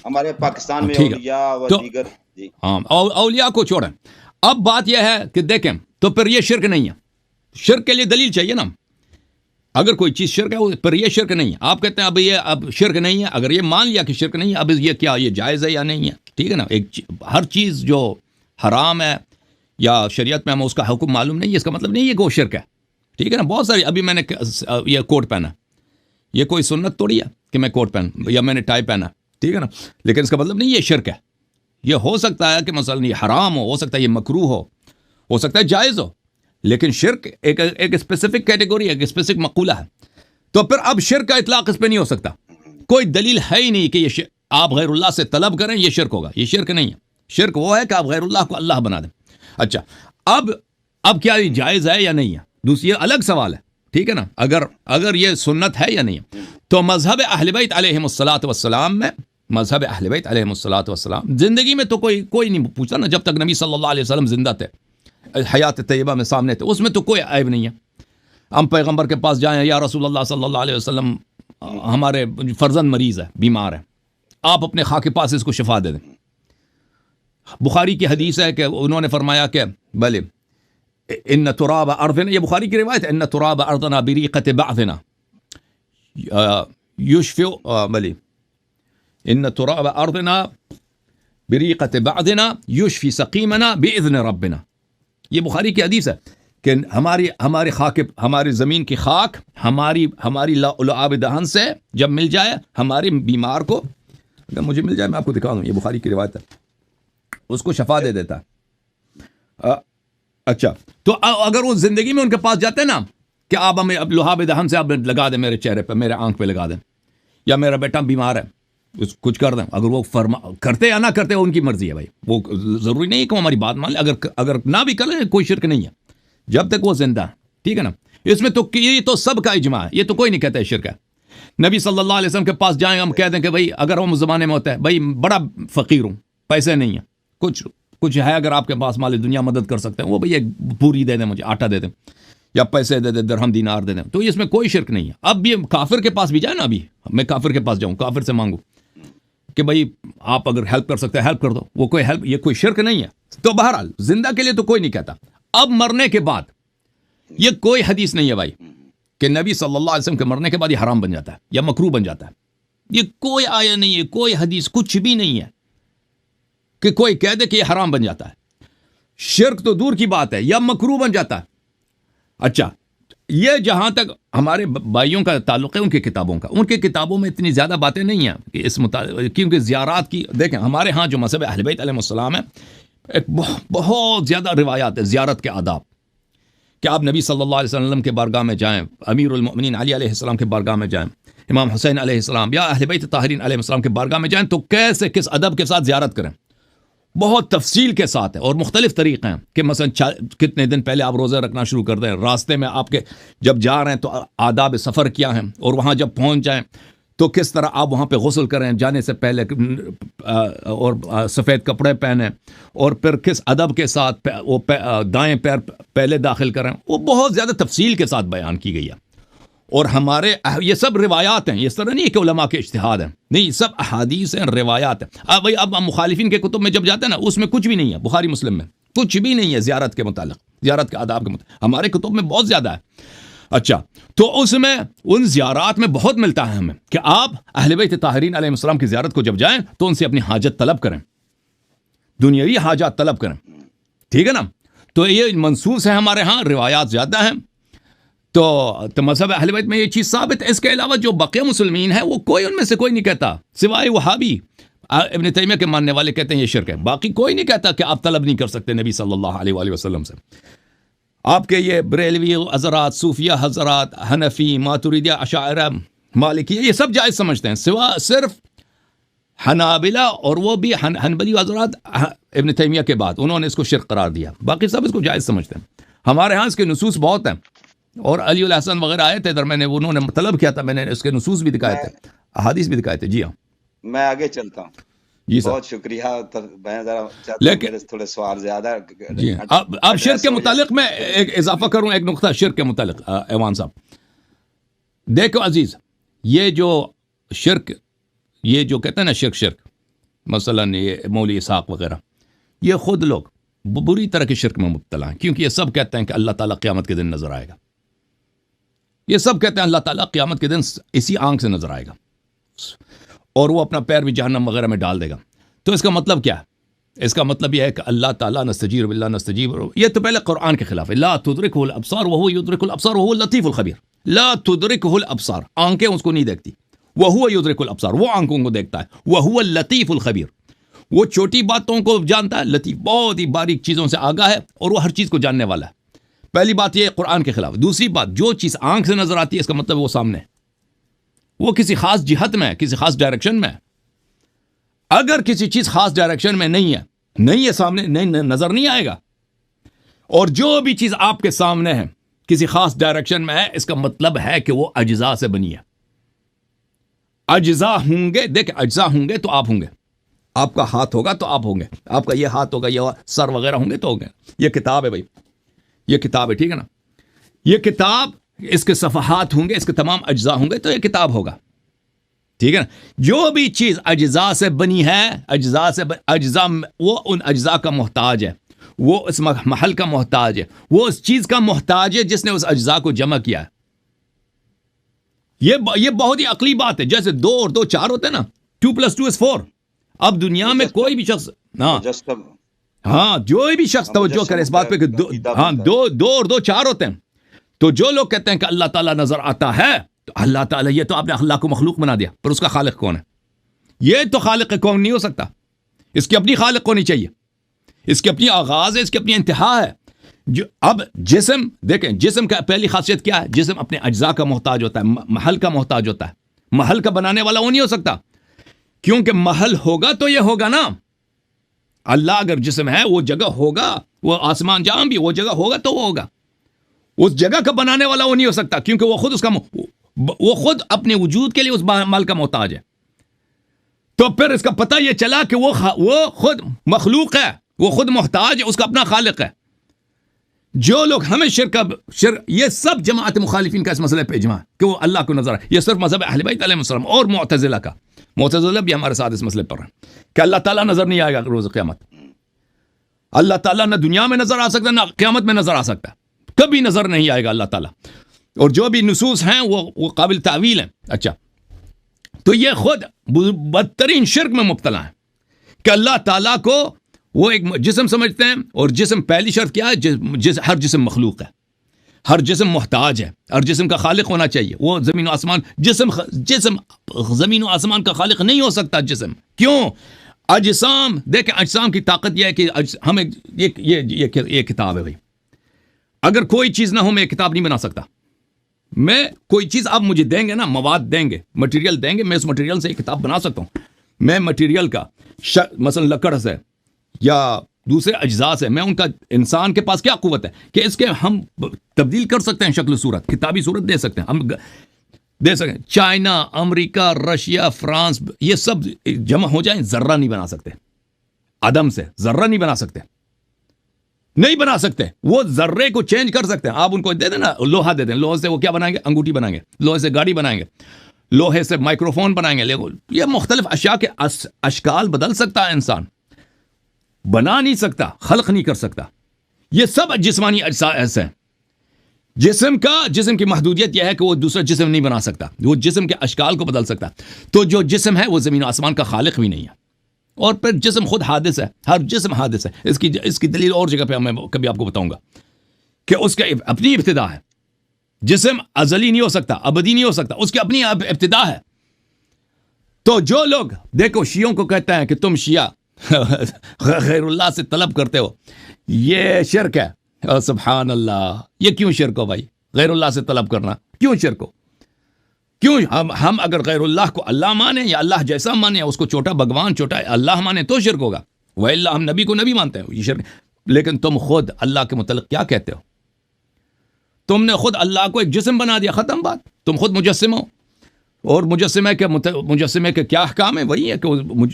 ہمارے پاکستان میں اولیاء اور دیگر۔ جی
ہاں، اولیاء کو چھوڑیں۔ اب بات یہ ہے کہ دیکھیں تو پھر یہ شرک نہیں ہے، شرک کے لیے دلیل چاہیے نا۔ اگر کوئی چیز شرک ہے پھر یہ شرک نہیں ہے۔ آپ کہتے ہیں اب شرک نہیں ہے، اگر یہ مان لیا کہ شرک نہیں ہے، اب یہ کیا یہ جائز ہے یا نہیں ہے؟ ٹھیک ہے نا؟ ہر چیز جو حرام ہے یا شریعت میں ہمیں اس کا حکم معلوم نہیں ہے، اس کا مطلب نہیں ہے کہ وہ شرک ہے، ٹھیک ہے نا؟ بہت ساری، ابھی میں نے یہ کوٹ پہنا، یہ کوئی سنت توڑی ہے کہ میں کوٹ پہن یا میں نے ٹائی پہنا، ٹھیک ہے نا؟ لیکن اس کا مطلب نہیں یہ شرک ہے۔ یہ ہو سکتا ہے کہ مثلا یہ حرام ہو سکتا ہے یہ مکروہ ہو سکتا ہے جائز ہو، لیکن شرک ایک اسپیسیفک کیٹیگوری ہے، ایک اسپیسیفک مقولہ ہے۔ تو پھر اب شرک کا اطلاق اس پہ نہیں ہو سکتا، کوئی دلیل ہے ہی نہیں کہ یہ آپ غیر اللہ سے طلب کریں یہ شرک ہوگا، یہ شرک نہیں ہے۔ شرک وہ ہے کہ آپ غیر اللہ کو اللہ بنا دیں۔ اچھا، اب کیا یہ جائز ہے یا نہیں ہے؟ دوسری یہ الگ سوال ہے، ٹھیک ہے نا؟ اگر یہ سنت ہے یا نہیں ہے، تو مذہب اہل بیت علیہم الصلاۃ والسلام میں، مذہب اہل بیت علیہم الصلاۃ والسلام زندگی میں تو کوئی نہیں پوچھتا نا، جب تک نبی صلی اللہ علیہ وسلم زندہ تھے، حیات طیبہ میں سامنے تھے، اس میں تو کوئی عیب نہیں ہے۔ ہم پیغمبر کے پاس جائیں، یا رسول اللہ صلی اللہ علیہ وسلم ہمارے فرزند مریض ہے، بیمار ہے، آپ اپنے خاک کے پاس اس کو شفا دے دیں۔ بخاری کی حدیث ہے کہ انہوں نے فرمایا کہ بھلے ان تراب ارضنا، یہ بخاری کی روایت ہے، ان تراب ارضنا بریقۃ بعضنا یشفع، بھلے ان تراب ارضنا بریقۃ بعضنا یشفی سقیمنا باذن ربنا۔ یہ بخاری کی حدیث ہے کہ ہماری خاک، ہماری زمین کی خاک ہماری لعاب دہن سے جب مل جائے ہمارے بیمار کو، اگر مجھے مل جائے میں آپ کو دکھا دوں، یہ بخاری کی روایت ہے، اس کو شفا دے دیتا ہے۔ اچھا، تو اگر وہ زندگی میں ان کے پاس جاتے ہیں نا کہ آپ ہمیں اب لعاب دہن سے آپ لگا دیں میرے چہرے پہ، میرے آنکھ پہ لگا دیں، یا میرا بیٹا بیمار ہے کچھ کر دیں، اگر وہ کرتے یا نہ کرتے ان کی مرضی ہے بھائی، وہ ضروری نہیں ہے کہ وہ ہماری بات مان لیں، اگر نہ بھی کریں کوئی شرک نہیں ہے جب تک وہ زندہ ہے، ٹھیک ہے نا؟ اس میں تو یہ تو سب کا اجماع ہے، یہ تو کوئی نہیں کہتا ہے شرک ہے۔ نبی صلی اللہ علیہ وسلم کے پاس جائیں، ہم کہہ دیں کہ بھائی اگر ہم اس زمانے میں ہوتے ہیں، بھائی بڑا فقیر ہوں، پیسے نہیں ہیں، کچھ ہے اگر آپ کے پاس مال دنیا مدد کر سکتے ہیں، وہ بھئی ایک پوری دے دیں، مجھے آٹا دے دیں یا پیسے دے دیں، درہم دینار دے دیں، تو اس میں کوئی شرک نہیں ہے۔ اب یہ کافر کے پاس بھی جائے نا، ابھی میں کافر کے پاس جاؤں، کافر سے مانگوں کہ بھائی آپ اگر ہیلپ کر سکتے ہیں ہیلپ کر دو، وہ کوئی ہیلپ، یہ کوئی شرک نہیں ہے۔ تو بہرحال زندہ کے لیے تو کوئی نہیں کہتا۔ اب مرنے کے بعد یہ کوئی حدیث نہیں ہے بھائی کہ نبی صلی اللہ علیہ وسلم کے مرنے کے بعد یہ حرام بن جاتا ہے یا مکروہ بن جاتا ہے، یہ کوئی آیا نہیں ہے، کوئی حدیث کچھ بھی نہیں ہے کہ کوئی کہہ دے کہ یہ حرام بن جاتا ہے۔ شرک تو دور کی بات ہے، یا مکروہ بن جاتا ہے۔ اچھا، یہ جہاں تک ہمارے بھائیوں کا تعلق ہے ان کی کتابوں کا، ان کی کتابوں میں اتنی زیادہ باتیں نہیں ہیں کہ اس کیونکہ زیارات کی، دیکھیں ہمارے ہاں جو مذہب اہل بیت علیہ السلام ہے، ایک بہت زیادہ روایات ہے زیارت کے آداب، کہ آپ نبی صلی اللہ علیہ وسلم کے بارگاہ میں جائیں، امیر المؤمنین علی علیہ السلام کے بارگاہ میں جائیں، امام حسین علیہ السلام یا اہل بیت طاہرین علیہ السلام کے بارگاہ میں جائیں تو کیسے کس ادب کے ساتھ زیارت کریں، بہت تفصیل کے ساتھ ہے، اور مختلف طریقے ہیں کہ مثلا کتنے دن پہلے آپ روزہ رکھنا شروع کر دیں، راستے میں آپ کے جب جا رہے ہیں تو آداب سفر کیا ہیں، اور وہاں جب پہنچ جائیں تو کس طرح آپ وہاں پہ غسل کریں جانے سے پہلے، اور سفید کپڑے پہنیں، اور پھر کس ادب کے ساتھ وہ دائیں پیر پہلے داخل کریں، وہ بہت زیادہ تفصیل کے ساتھ بیان کی گئی ہے۔ اور ہمارے یہ سب روایات ہیں، اس طرح نہیں کہ علماء کے اجتہاد ہیں، نہیں، سب احادیث ہیں، روایات ہیں۔ اب ہم مخالفین کے کتب میں جب جاتے ہیں نا، اس میں کچھ بھی نہیں ہے، بخاری مسلم میں کچھ بھی نہیں ہے زیارت کے متعلق، زیارت کے آداب کے متعلق، ہمارے کتب میں بہت زیادہ ہے۔ اچھا، تو اس میں ان زیارات میں بہت ملتا ہے ہمیں کہ آپ اہل بیت طاہرین علیہ السلام کی زیارت کو جب جائیں تو ان سے اپنی حاجت طلب کریں، دنیاوی حاجات طلب کریں، ٹھیک ہے نا؟ تو یہ منصوص ہے ہمارے ہاں، روایات زیادہ ہیں۔ تو مذہب اہل بیت میں یہ چیز ثابت ہے۔ اس کے علاوہ جو بقیہ مسلمین ہیں وہ کوئی ان میں سے کوئی نہیں کہتا، سوائے وہابی ابن تیمیہ کے ماننے والے کہتے ہیں یہ شرک ہے، باقی کوئی نہیں کہتا کہ آپ طلب نہیں کر سکتے نبی صلی اللہ علیہ وآلہ وسلم سے۔ آپ کے یہ بریلوی حضرات، صوفیہ حضرات، حنفی، ماتریدیہ، اشاعرہ، مالکیہ، یہ سب جائز سمجھتے ہیں، سوا صرف حنابلہ، اور وہ بھی حنبلی حضرات ابن تیمیہ کے بعد انہوں نے اس کو شرک قرار دیا، باقی سب اس کو جائز سمجھتے ہیں۔ ہمارے ہاں اس کے نصوص بہت ہیں، اور علی الحسن وغیرہ آئے تھے ادھر، انہوں نے طلب کیا تھا، میں نے اس کے نصوص بھی دکھائے تھے، احادیث بھی دکھائے تھے۔ جی ہاں،
میں آگے چلتا ہوں۔
جی سر،
بہت شکریہ۔ میں ذرا چاہتا ہوں
لیکن
میرے تھوڑے سوال زیادہ
جی اب شرک کے متعلق میں ایک اضافہ کروں، ایک نقطہ شرک کے متعلق۔ ایوان صاحب دیکھو عزیز، یہ جو شرک، یہ جو کہتے ہیں نا شرک مثلا یہ مولوی اسحاق وغیرہ، یہ خود لوگ بری طرح کے شرک میں مبتلا ہیں، کیونکہ یہ سب کہتے ہیں کہ اللہ تعالیٰ قیامت کے دن نظر آئے گا، یہ سب کہتے ہیں اللہ تعالیٰ قیامت کے دن اسی آنکھ سے نظر آئے گا، اور وہ اپنا پیر بھی جہنم وغیرہ میں ڈال دے گا۔ تو اس کا مطلب کیا ہے؟ اس کا مطلب یہ ہے کہ اللہ تعالیٰ نستجیر باللہ نستجیب، یہ تو پہلے قرآن کے خلاف ہے، لا تدرکہ الابصار وہو یدرک الابصار وہو اللطیف الخبیر، لا تدرکہ الابصار، آنکھیں اس کو نہیں دیکھتی، وہو یدرک الابصار، وہ آنکھوں کو دیکھتا ہے، وہو اللطیف الخبیر، وہ چھوٹی باتوں کو جانتا ہے، لطیف بہت ہی باریک چیزوں سے آگاہ ہے، اور وہ ہر چیز کو جاننے والا ہے۔ پہلی بات یہ قرآن کے خلاف۔ دوسری بات، جو چیز آنکھ سے نظر آتی ہے اس کا مطلب وہ سامنے ہے، وہ کسی خاص جہت میں ہے، کسی خاص ڈائریکشن میں ہے۔ اگر کسی چیز خاص ڈائریکشن میں نہیں ہے سامنے، نہیں نظر نہیں آئے گا۔ اور جو بھی چیز آپ کے سامنے ہے کسی خاص ڈائریکشن میں ہے، اس کا مطلب ہے کہ وہ اجزاء سے بنی ہے۔ اجزاء ہوں گے، دیکھ اجزاء ہوں گے تو آپ ہوں گے، آپ کا ہاتھ ہوگا تو آپ ہوں گے، آپ کا یہ ہاتھ ہوگا، یہ سر وغیرہ ہوں گے تو ہوں گے۔ یہ کتاب ہے بھائی، یہ کتاب ہے، ٹھیک ہے نا؟ یہ کتاب، اس کے صفحات ہوں گے، اس کے تمام اجزاء ہوں گے تو یہ کتاب ہوگا، ٹھیک ہے نا؟ جو بھی چیز اجزاء سے بنی ہے، اجزاء وہ ان اجزاء کا محتاج ہے، وہ اس محل کا محتاج ہے، وہ اس چیز کا محتاج ہے جس نے اس اجزاء کو جمع کیا ہے۔ یہ بہت ہی عقلی بات ہے، جیسے 2 اور 2 4 ہوتے ہیں نا، 2 + 2 = 4۔ اب دنیا میں کوئی بھی شخص ہاں جو بھی شخص توجہ کرے اس بات پہ کہ 2 اور 2 4 ہوتے ہیں، تو جو لوگ کہتے ہیں کہ اللہ تعالیٰ نظر آتا ہے، تو اللہ تعالیٰ، یہ تو آپ نے اللہ کو مخلوق بنا دیا، پر اس کا خالق کون ہے؟ یہ تو خالق کون نہیں ہو سکتا، اس کی اپنی خالق ہونی چاہیے، اس کی اپنی آغاز ہے، اس کی اپنی انتہا ہے۔ اب جسم دیکھیں، جسم کا پہلی خاصیت کیا ہے؟ جسم اپنے اجزاء کا محتاج ہوتا ہے، محل کا محتاج ہوتا ہے۔ محل کا بنانے والا وہ نہیں ہو سکتا، کیونکہ محل ہوگا تو یہ ہوگا نا۔ اللہ اگر جسم ہے، وہ جگہ ہوگا، وہ آسمان جہاں بھی وہ جگہ ہوگا تو وہ ہوگا۔ اس جگہ کا بنانے والا وہ نہیں ہو سکتا، کیونکہ وہ خود وہ خود اپنے وجود کے لیے اس مال کا محتاج ہے۔ تو پھر اس کا پتہ یہ چلا کہ وہ خود مخلوق ہے، وہ خود محتاج ہے، اس کا اپنا خالق ہے۔ جو لوگ ہمیں شرک، یہ سب جماعت مخالفین کا اس مسئلے پہ اجماع کہ وہ اللہ کو نظر ہے۔ یہ صرف مذہب اہل بیت علیہ السلام اور معتزلہ کا، معتزلہ بھی ہمارے ساتھ اس مسئلے پر ہیں کہ اللہ تعالیٰ نظر نہیں آئے گا روز قیامت۔ اللہ تعالیٰ نہ دنیا میں نظر آ سکتا، نہ قیامت میں نظر آ سکتا، کبھی نظر نہیں آئے گا اللہ تعالیٰ۔ اور جو بھی نصوص ہیں وہ قابل تعویل ہیں۔ اچھا، تو یہ خود بدترین شرک میں مبتلا ہے کہ اللہ تعالیٰ کو وہ ایک جسم سمجھتے ہیں، اور جسم پہلی شرط کیا ہے؟ ہر جسم مخلوق ہے، ہر جسم محتاج ہے، ہر جسم کا خالق ہونا چاہیے۔ وہ زمین و آسمان، جسم زمین و آسمان کا خالق نہیں ہو سکتا جسم۔ کیوں؟ اجسام، دیکھیں اجسام کی طاقت یہ ہے کہ ہمیں یہ کتاب ہے بھائی، اگر کوئی چیز نہ ہو میں یہ کتاب نہیں بنا سکتا۔ میں کوئی چیز آپ مجھے دیں گے نا، مواد دیں گے، مٹیریل دیں گے، میں اس مٹیریل سے ایک کتاب بنا سکتا ہوں۔ میں مٹیریل کا مثلا لکڑ سے یا دوسرے اجزاء سے، میں ان کا، انسان کے پاس کیا قوت ہے کہ اس کے ہم تبدیل کر سکتے ہیں شکل صورت، کتابی صورت دے سکتے ہیں، ہم دے سکتے ہیں۔ چائنا، امریکہ، رشیا، فرانس، یہ سب جمع ہو جائیں، ذرہ نہیں بنا سکتے، عدم سے ذرہ نہیں بنا سکتے، نہیں بنا سکتے۔ وہ ذرے کو چینج کر سکتے ہیں، آپ ان کو دے دیں نا، لوہا دے دیں، لوہے سے وہ کیا بنائیں گے؟ انگوٹھی بنائیں گے، لوہے سے گاڑی بنائیں گے، لوہے سے مائکروفون بنائیں گے۔ یہ مختلف اشیاء کے اشکال بدل سکتا ہے انسان۔ بنا نہیں سکتا, خلق نہیں کر سکتا. یہ سب جسمانی اجزاء ہیں. جسم کی محدودیت یہ ہے کہ وہ دوسرا جسم نہیں بنا سکتا, وہ جسم کے اشکال کو بدل سکتا. تو جو جسم ہے وہ زمین و آسمان کا خالق بھی نہیں ہے. اور پھر جسم خود حادث ہے, ہر جسم حادث ہے. اس کی دلیل اور جگہ پہ میں کبھی آپ کو بتاؤں گا کہ اس کا اپنی ابتدا ہے. جسم ازلی نہیں ہو سکتا, ابدی نہیں ہو سکتا, اس کی اپنی ابتدا ہے. تو جو لوگ دیکھو شیعوں کو کہتے ہیں کہ تم شیعہ غیر اللہ سے طلب کرتے ہو, یہ شرک ہے. سبحان اللہ, یہ کیوں شرک ہو بھائی؟ غیر اللہ سے طلب کرنا کیوں شرک ہو؟ کیوں ہم اگر غیر اللہ کو اللہ مانیں یا اللہ جیسا مانیں یا اس کو چھوٹا بھگوان چھوٹا اللہ مانیں تو شرک ہوگا. وَإِلَّا ہم نبی کو نبی مانتے ہیں, یہ شرک. لیکن تم خود اللہ کے متعلق کیا کہتے ہو؟ تم نے خود اللہ کو ایک جسم بنا دیا, ختم بات. تم خود مجسم ہو, اور مجسمے کے کیا احکام ہے؟ وہی ہے کہ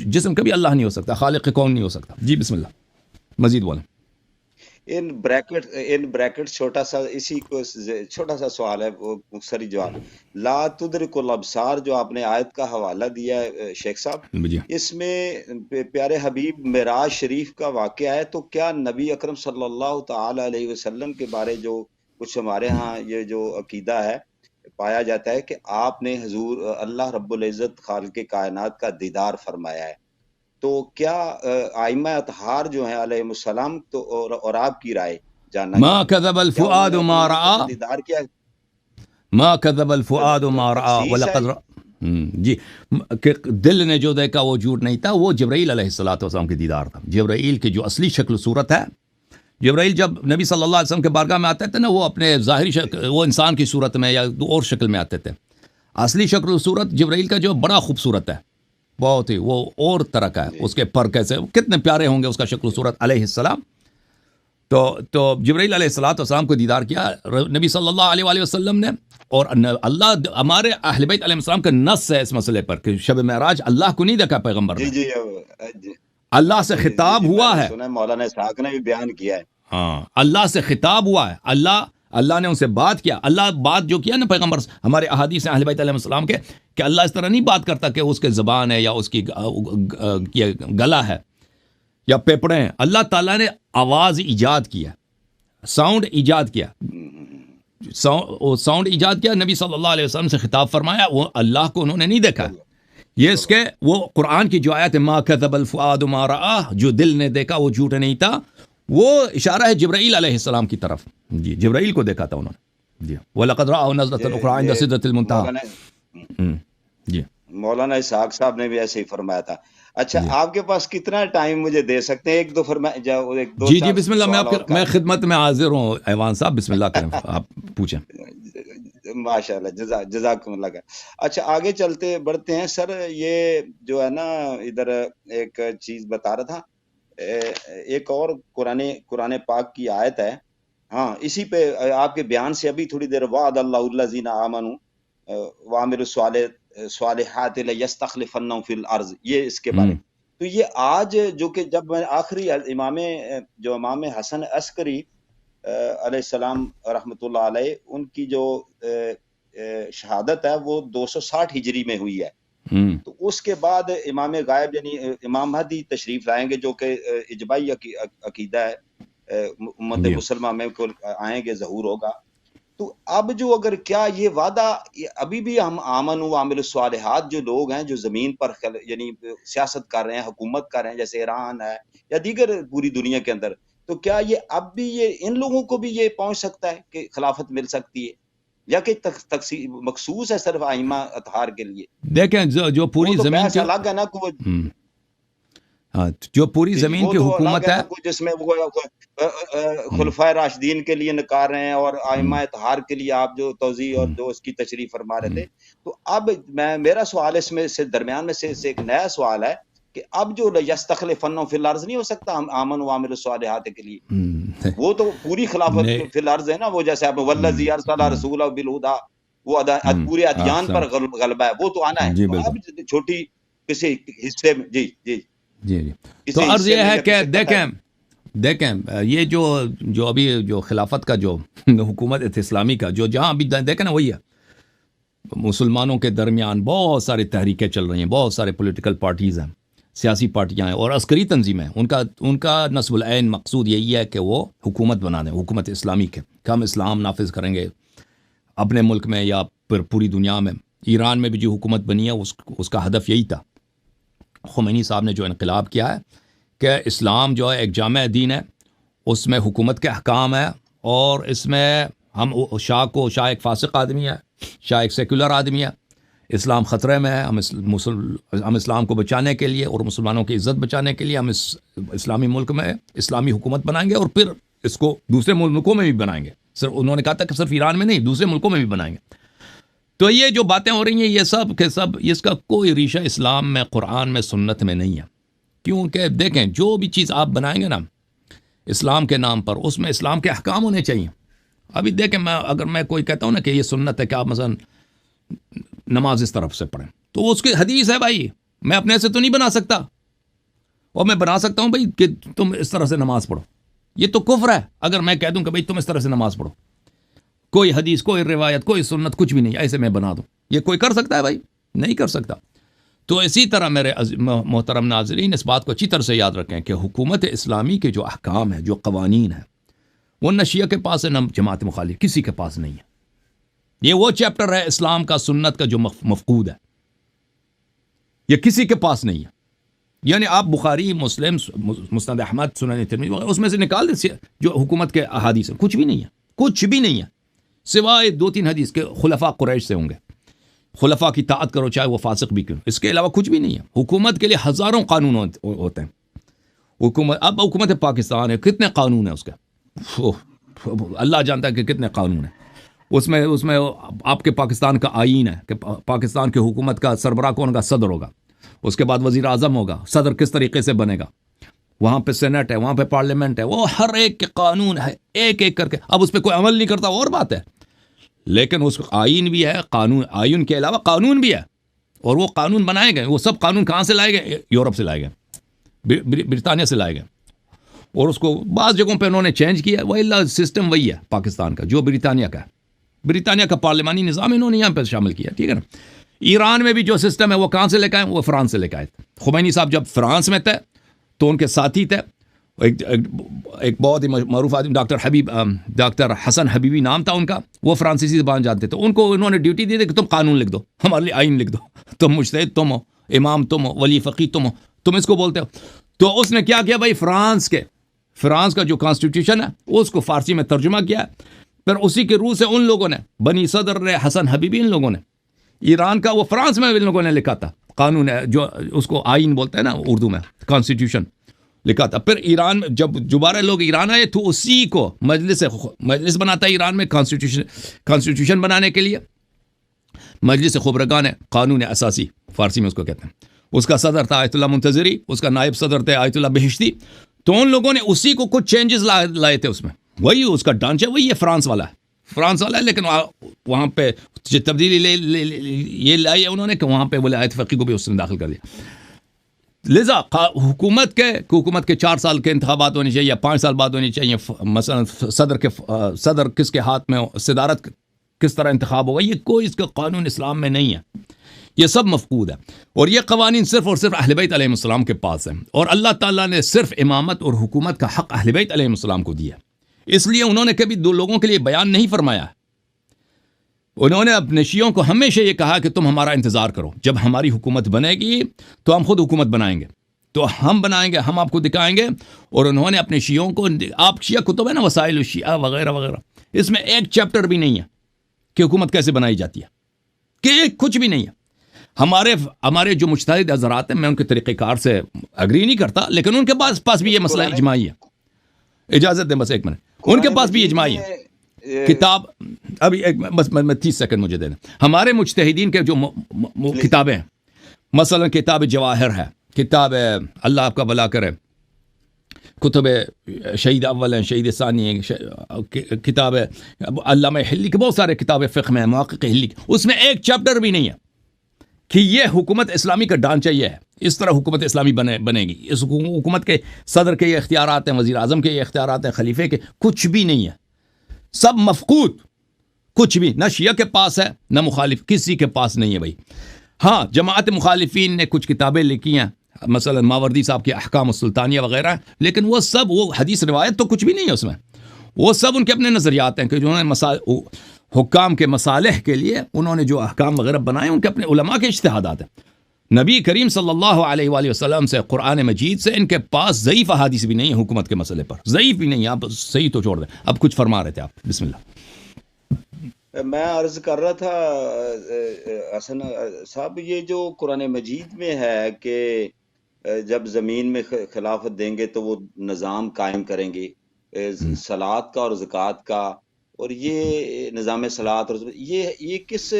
جسم کبھی اللہ نہیں ہو سکتا, خالق کون نہیں ہو سکتا. جی بسم اللہ, مزید بولیں.
ان بریکٹ چھوٹا سا اسی کو چھوٹا سا سوال ہے, وہ مختصری جواب. لا تدرک الابصار جو آپ نے آیت کا حوالہ دیا ہے شیخ صاحب, اس میں پیارے حبیب معراج شریف کا واقعہ ہے, تو کیا نبی اکرم صلی اللہ تعالی علیہ وسلم کے بارے جو کچھ ہمارے ہاں یہ جو عقیدہ ہے پایا جاتا ہے کہ آپ نے حضور اللہ رب العزت خالق کائنات کا دیدار فرمایا ہے, تو کیا ائمہ اطہار جو ہیں علیہ السلام تو اور آپ کی رائے جاننا
ما کذب الفؤاد ما رأى,
دیدار کیا
ما کذب الفؤاد ما رأى ولقد جی, کہ دل نے جو دیکھا وہ جھوٹ نہیں تھا. وہ جبرائیل علیہ الصلوۃ والسلام کے دیدار تھا. جبرائیل کی جو اصلی شکل و صورت ہے, جبرائیل جب نبی صلی اللہ علیہ وسلم کے بارگاہ میں آتے تھے نا, وہ اپنے ظاہری شکل, وہ انسان کی صورت میں یا اور شکل میں آتے تھے. اصلی شکل و صورت جبرائیل کا جو بڑا خوبصورت ہے, بہت ہی, وہ اور طرح کا ہے. اس کے پر کیسے کتنے پیارے ہوں گے اس کا شکل و صورت علیہ السلام. تو جبرائیل علیہ الصلوۃ والسلام کو دیدار کیا نبی صلی اللہ علیہ وآلہ وسلم نے. اور اللہ ہمارے اہل بیت علیہ السلام کا نص ہے اس مسئلے پر کہ شب معراج اللہ کو نہیں دیکھا پیغمبر نے, اللہ سے خطاب ہوا ہے.
مولانا اسحاق نے بھی بیان کیا ہے,
ہاں, اللہ سے خطاب ہوا ہے. اللہ نے ان سے بات کیا. اللہ بات جو کیا نا پیغمبر, ہمارے احادیث ہیں اہل بیت علیہ السلام کے, کہ اللہ اس طرح نہیں بات کرتا کہ اس کے زبان ہے یا اس کی گلا ہے یا پیپڑے ہیں. اللہ تعالیٰ نے آواز ایجاد کیا, ساؤنڈ ایجاد کیا, ساؤنڈ ایجاد کیا. نبی صلی اللہ علیہ وسلم سے خطاب فرمایا. وہ اللہ کو انہوں نے نہیں دیکھا. یہ اس کے وہ قرآن کی جو آیت ہے ما کذب الفؤاد ما رأى, جو دل نے دیکھا وہ جھوٹ نہیں تھا, وہ اشارہ ہے جبرائیل علیہ السلام کی طرف. جی, جبرائیل کو دیکھا تھا انہوں نے. جی, وَلَقَدْ رَآهُ نَزْلَةً أُخْرَىٰ عِندَ سِدْرَةِ الْمُنتَهَىٰ. جی,
مولانا اسحاق صاحب نے بھی ایسے ہی فرمایا تھا. اچھا, آپ کے پاس کتنا ٹائم مجھے دے سکتے ہیں؟ ایک دو
جی بسم اللہ, میں خدمت میں حاضر ہوں ایوان صاحب, بسم اللہ کریں, آپ پوچھیں.
ماشاء اللہ, جزاکم اللہ خیر. اچھا, آگے چلتے بڑھتے ہیں سر. یہ جو ہے نا ادھر ایک چیز بتا رہا تھا, ایک اور قرآن پاک کی آیت ہے, ہاں اسی پہ آپ کے بیان سے ابھی تھوڑی دیر, وعد اللہ الذین آمنوا وعملوا الصالحات لیستخلفنہم فی الارض, یہ اس کے بارے. تو یہ آج جو کہ جب میں آخری امام حسن عسکری علیہ السلام رحمۃ اللہ علیہ, ان کی جو شہادت ہے وہ 260 ہجری میں ہوئی ہے. تو اس کے بعد امام غائب یعنی امام مہدی تشریف لائیں گے, جو کہ اجماعی عقیدہ ہے امت مسلمہ میں کو آئیں گے, ظہور ہوگا. تو اب جو اگر کیا یہ وعدہ ابھی بھی ہم آمن و عامل الصالحات جو لوگ ہیں جو زمین پر یعنی سیاست کر رہے ہیں, حکومت کر رہے ہیں, جیسے ایران ہے یا دیگر پوری دنیا کے اندر, تو کیا یہ اب بھی یہ ان لوگوں کو بھی یہ پہنچ سکتا ہے کہ خلافت مل سکتی ہے, یا کہ مخصوص ہے صرف ائمہ اطہار کے لیے؟
دیکھیں جو پوری زمین
کی الگ ہے نا,
جو پوری زمین کی حکومت ہے,
جس میں خلفائے راشدین کے لیے نکار رہے ہیں اور ائمہ اطہار کے لیے آپ جو توضیح اور جو اس کی تشریح فرما رہے تھے. تو اب میرا سوال اس میں سے درمیان میں سے ایک نیا سوال ہے کہ اب جو یستخلفنہم فی الارض نہیں ہو سکتا ہم آمن و عامل الصالحات کے لیے, وہ تو پوری خلافت فی الارض ہے نا, وہ جیسے آپ والذی ارسل رسولہ بالہدی, وہ پورے ادیان پر غلبہ ہے, وہ تو آنا ہے. اب چھوٹی کسی حصے میں
جی تو عرض یہ ہے کہ دیکھیں یہ جو ابھی جو خلافت کا جو حکومت اسلامی کا جو جہاں ابھی دیکھیں نا, وہی ہے مسلمانوں کے درمیان بہت ساری تحریکیں چل رہی ہیں, بہت سارے پولیٹیکل پارٹیز ہیں, سیاسی پارٹیاں ہیں اور عسکری تنظیمیں ہیں، ان کا نصب العین مقصود یہی ہے کہ وہ حکومت بنا دیں، حکومت اسلامی کے، کہ ہم اسلام نافذ کریں گے اپنے ملک میں یا پھر پوری دنیا میں۔ ایران میں بھی جو حکومت بنی ہے اس کا ہدف یہی تھا۔ خمینی صاحب نے جو انقلاب کیا ہے کہ اسلام جو ہے ایک جامع دین ہے، اس میں حکومت کے احکام ہے، اور اس میں ہم شاہ ایک فاسق آدمی ہے، شاہ ایک سیکولر آدمی ہے، اسلام خطرے میں ہے، ہم اسلام کو بچانے کے لیے اور مسلمانوں کی عزت بچانے کے لیے ہم اس اسلامی ملک میں اسلامی حکومت بنائیں گے، اور پھر اس کو دوسرے ملکوں میں بھی بنائیں گے۔ صرف انہوں نے کہا تھا کہ صرف ایران میں نہیں، دوسرے ملکوں میں بھی بنائیں گے۔ تو یہ جو باتیں ہو رہی ہیں یہ سب کے سب اس کا کوئی ریشہ اسلام میں، قرآن میں، سنت میں نہیں ہے۔ کیونکہ دیکھیں جو بھی چیز آپ بنائیں گے نا اسلام کے نام پر، اس میں اسلام کے احکام ہونے چاہیے۔ ابھی دیکھیں اگر میں کوئی کہتا ہوں نا کہ یہ سنت ہے کہ آپ مثلا نماز اس طرف سے پڑھیں، تو وہ اس کی حدیث ہے بھائی، میں اپنے سے تو نہیں بنا سکتا، اور میں بنا سکتا ہوں بھائی کہ تم اس طرح سے نماز پڑھو، یہ تو کفر ہے اگر میں کہہ دوں کہ بھائی تم اس طرح سے نماز پڑھو۔ کوئی حدیث، کوئی روایت، کوئی سنت، کچھ بھی نہیں، ایسے میں بنا دوں، یہ کوئی کر سکتا ہے بھائی؟ نہیں کر سکتا۔ تو اسی طرح میرے محترم ناظرین اس بات کو اچھی طرح سے یاد رکھیں کہ حکومت اسلامی کے جو احکام ہیں، جو قوانین ہیں، وہ نہ شیعہ کے پاس ہے نہ جماعت مخالف، کسی کے پاس نہیں ہے۔ یہ وہ چیپٹر ہے اسلام کا، سنت کا جو مفقود ہے، یہ کسی کے پاس نہیں ہے۔ یعنی آپ بخاری، مسلم، مسند احمد، سنن ترمذی اس میں سے نکال دیں جو حکومت کے احادیث ہیں، کچھ بھی نہیں ہے، کچھ بھی نہیں ہے، سوائے 2-3 حدیث کے خلفاء قریش سے ہوں گے، خلفاء کی طاعت کرو چاہے وہ فاسق بھی کیوں، اس کے علاوہ کچھ بھی نہیں ہے۔ حکومت کے لیے ہزاروں قانون ہوتے ہیں۔ اب حکومت پاکستان ہے، کتنے قانون ہیں اس کے، اللہ جانتا ہے کہ کتنے قانون ہیں۔ اس میں آپ کے پاکستان کا آئین ہے کہ پاکستان کی حکومت کا سربراہ کون ہوگا؟ صدر ہوگا، اس کے بعد وزیر اعظم ہوگا، صدر کس طریقے سے بنے گا، وہاں پہ سینٹ ہے، وہاں پہ پارلیمنٹ ہے، وہ ہر ایک کے قانون ہے، ایک ایک کر کے۔ اب اس پہ کوئی عمل نہیں کرتا اور بات ہے، لیکن اس آئین بھی ہے، قانون، آئین کے علاوہ قانون بھی ہے، اور وہ قانون بنائے گئے۔ وہ سب قانون کہاں سے لائے گئے؟ یورپ سے لائے گئے، برطانیہ سے لائے گئے، اور اس کو بعض جگہوں پہ انہوں نے چینج کیا۔ وہ اللہ سسٹم وہی ہے پاکستان کا جو برطانیہ کا ہے، برطانیہ کا پارلیمانی نظام انہوں نے یہاں پہ شامل کیا، ٹھیک ہے نا۔ ایران میں بھی جو سسٹم ہے وہ کہاں سے لے کے آئے؟ وہ فرانس سے لے کے آئے۔ خمینی صاحب جب فرانس میں تھے تو ان کے ساتھی تھے ایک بہت ہی معروف آدمی، ڈاکٹر حسن حبیبی نام تھا ان کا، وہ فرانسیسی زبان جانتے تھے۔ ان کو انہوں نے ڈیوٹی دی تھی کہ تم قانون لکھ دو، ہمارے لیے آئین لکھ دو، تم مجتہد تم ہو، امام تم ہو، ولی فقیہ تم ہو، تم اس کو بولتے ہو۔ تو اس نے کیا کیا بھائی، فرانس کا جو کانسٹیٹیوشن ہے اس کو فارسی میں ترجمہ کیا ہے، پھر اسی کے روح سے ان لوگوں نے، بنی صدر نے، حسن حبیبی، ان لوگوں نے ایران کا، وہ فرانس میں ان لوگوں نے لکھا تھا قانون ہے جو اس کو آئین بولتے ہیں نا اردو میں، کانسٹیٹیوشن لکھا تھا۔ پھر ایران میں جب دوبارہ لوگ ایران آئے تو اسی کو مجلس بناتا ہے ایران میں کانسٹیٹیوشن بنانے کے لیے، مجلس خبرگان قانون اساسی فارسی میں اس کو کہتے ہیں۔ اس کا صدر تھا آیت اللہ منتظری، اس کا نائب صدر تھے آیت اللہ بہشتی۔ تو ان لوگوں نے اسی کو کچھ چینجز لائے تھے اس میں، وہی اس کا ڈھانچہ وہی ہے، فرانس والا ہے، لیکن وہاں پہ تبدیلی یہ لائی ہے انہوں نے کہ وہاں پہ ولایت فقیہ کو بھی اس نے داخل کر دیا۔ لذا حکومت کے 4 سال کے انتخابات ہونے چاہیے یا 5 سال بعد ہونی چاہیے، مثلا صدر کس کے ہاتھ میں ہو، صدارت کس طرح انتخاب ہوگا، یہ کوئی اس کا قانون اسلام میں نہیں ہے، یہ سب مفقود ہے۔ اور یہ قوانین صرف اور صرف اہل بیت علیہ السلام کے پاس ہیں، اور اللہ تعالیٰ نے صرف امامت اور حکومت کا حق اہل بیت علیہ السلام کو دیا، اس لیے انہوں نے کبھی 2 لوگوں کے لیے بیان نہیں فرمایا۔ انہوں نے اپنے شیعوں کو ہمیشہ یہ کہا کہ تم ہمارا انتظار کرو، جب ہماری حکومت بنے گی تو ہم خود حکومت بنائیں گے، تو ہم بنائیں گے، ہم آپ کو دکھائیں گے۔ اور انہوں نے اپنے شیعوں کو، آپ شیعہ کتب ہے نا وسائل الشیعہ وغیرہ وغیرہ، اس میں ایک چیپٹر بھی نہیں ہے کہ حکومت کیسے بنائی جاتی ہے، کہ کچھ بھی نہیں ہے۔ ہمارے جو مجتہد حضرات ہیں، میں ان کے طریقہ کار سے اگری نہیں کرتا، لیکن ان کے پاس بھی یہ مسئلہ اجماعی ہے۔ اجازت دیں بس 1 منٹ، ان کے پاس بھی اجماعی ہے کتاب۔ ابھی بس میں 30 سیکنڈ مجھے دینا۔ ہمارے مجتہدین کے جو کتابیں ہیں، مثلا کتاب جواہر ہے، کتاب اللہ آپ کا بھلا کرے، کتب شہید اول ہیں، شہید ثانی ہیں، کتاب علامہ حلی کے بہت سارے کتاب فقہ میں، محقق حلی، اس میں ایک چیپٹر بھی نہیں ہے کہ یہ حکومت اسلامی کا ڈھانچہ یہ ہے، اس طرح حکومت اسلامی بنے گی۔ اس حکومت کے صدر کے یہ اختیارات ہیں، وزیر اعظم کے یہ اختیارات ہیں، خلیفے کے، کچھ بھی نہیں ہے، سب مفقود، کچھ بھی نہ شیعہ کے پاس ہے نہ مخالف، کسی کے پاس نہیں ہے بھائی۔ ہاں، جماعت مخالفین نے کچھ کتابیں لکھی ہیں، مثلا ماوردی صاحب کے احکام السلطانیہ وغیرہ ہیں، لیکن وہ سب وہ حدیث روایت تو کچھ بھی نہیں ہے اس میں، وہ سب ان کے اپنے نظریات ہیں کہ جو انہوں نے حکام کے مصالح کے لیے انہوں نے جو احکام وغیرہ بنائے ان کے اپنے علماء کے اجتہادات ہیں۔ نبی کریم صلی اللہ علیہ وآلہ وسلم سے، قرآن مجید سے ان کے پاس ضعیف احادیث بھی نہیں ہے حکومت کے مسئلے پر، ضعیف بھی نہیں ہے۔ آپ صحیح تو چھوڑ دیں، اب کچھ فرما رہے تھے آپ، بسم اللہ۔
میں عرض کر رہا تھا حسن صاحب، یہ جو قرآن مجید میں ہے کہ جب زمین میں خلافت دیں گے تو وہ نظام قائم کریں گے صلاۃ کا اور زکوٰۃ کا، اور یہ نظام صلاۃ اور یہ کس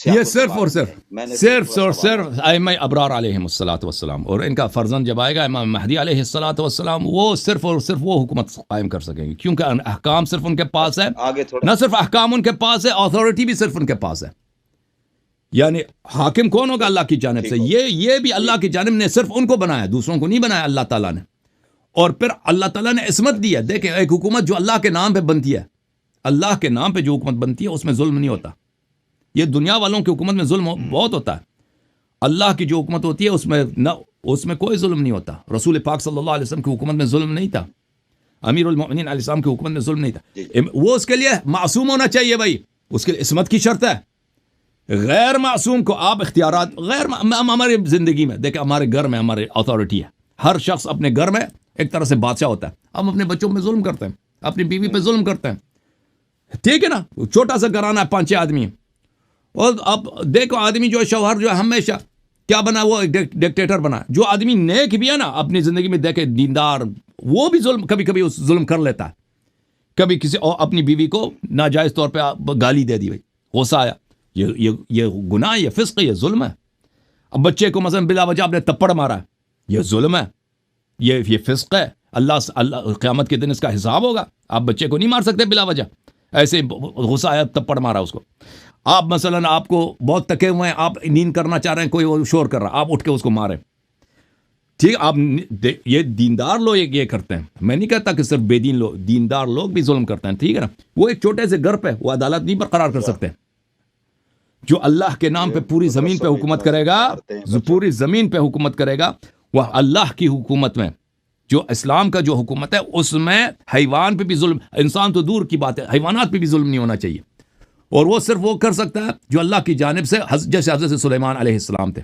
یہ صرف اور صرف ائمہ ابرار علیہم الصلوۃ والسلام، اور ان کا فرزند جب آئے گا امام مہدی علیہ الصلوۃ والسلام، وہ صرف اور صرف وہ حکومت قائم کر سکیں گے، کیونکہ احکام صرف ان کے پاس ہے، نہ صرف احکام ان کے پاس ہے، اتھارٹی بھی صرف ان کے پاس ہے۔ یعنی حاکم کون ہوگا؟ اللہ کی جانب سے، یہ بھی اللہ کی جانب نے صرف ان کو بنایا، دوسروں کو نہیں بنایا اللہ تعالیٰ نے۔ اور پھر اللہ تعالیٰ نے عصمت دی ہے۔ دیکھیں، ایک حکومت جو اللہ کے نام پہ بنتی ہے، اللہ کے نام پہ جو حکومت بنتی ہے اس میں ظلم نہیں ہوتا۔ یہ دنیا والوں کی حکومت میں ظلم بہت ہوتا ہے، اللہ کی جو حکومت ہوتی ہے اس میں کوئی ظلم نہیں ہوتا۔ رسول پاک صلی اللہ علیہ وسلم کی حکومت میں ظلم نہیں تھا، امیر المؤمنین علیہ السلام کی حکومت میں ظلم نہیں تھا۔ وہ اس کے لیے معصوم ہونا چاہیے بھائی، اس کے لیے عصمت کی شرط ہے۔ غیر معصوم کو آپ اختیارات ہماری زندگی میں دیکھیں، ہمارے گھر میں ہمارے اتھارٹی ہے، ہر شخص اپنے گھر میں ایک طرح سے بادشاہ ہوتا ہے۔ ہم اپنے بچوں پہ ظلم کرتے ہیں، اپنی بیوی پہ ظلم کرتے ہیں، ٹھیک ہے نا؟ چھوٹا سا گھرانہ ہے، 5-6 آدمی، اور اب دیکھو آدمی جو شوہر جو ہے ہمیشہ کیا بنا، وہ ڈکٹیٹر بنا۔ جو آدمی نیک بھی ہے نا اپنی زندگی میں، دیکھے دیندار، وہ بھی ظلم کبھی کبھی ظلم کر لیتا ہے، کبھی کسی اور اپنی بیوی کو ناجائز طور پہ گالی دے دی، بھائی غصہ آیا، یہ گناہ، یہ فسق، یہ ظلم ہے۔ اب بچے کو مثلا بلا وجہ آپ نے تپڑ مارا ہے، یہ ظلم ہے، یہ فسق ہے۔ اللہ قیامت کے دن اس کا حساب ہوگا۔ آپ بچے کو نہیں مار سکتے بلا وجہ، ایسے غصہ آیا تپڑ مارا اس کو۔ آپ مثلا آپ کو بہت تکے ہوئے ہیں، آپ نیند کرنا چاہ رہے ہیں، کوئی شور کر رہا، آپ اٹھ کے اس کو مارے، ٹھیک؟ آپ یہ دیندار لوگ یہ کرتے ہیں، میں نہیں کہتا کہ صرف بے دین لوگ، دیندار لوگ بھی ظلم کرتے ہیں، ٹھیک ہے نا؟ وہ ایک چھوٹے سے گھر پہ وہ عدالت نہیں برقرار کر سکتے۔ جو اللہ کے نام پہ پوری زمین پہ حکومت کرے گا، پوری زمین پہ حکومت کرے گا، وہ اللہ کی حکومت میں، جو اسلام کا جو حکومت ہے اس میں حیوان پہ بھی ظلم، انسان تو دور کی بات ہے، حیوانات پہ بھی ظلم نہیں ہونا چاہیے۔ اور وہ صرف وہ کر سکتا ہے جو اللہ کی جانب سے، جیسے حضرت سلیمان علیہ السلام تھے،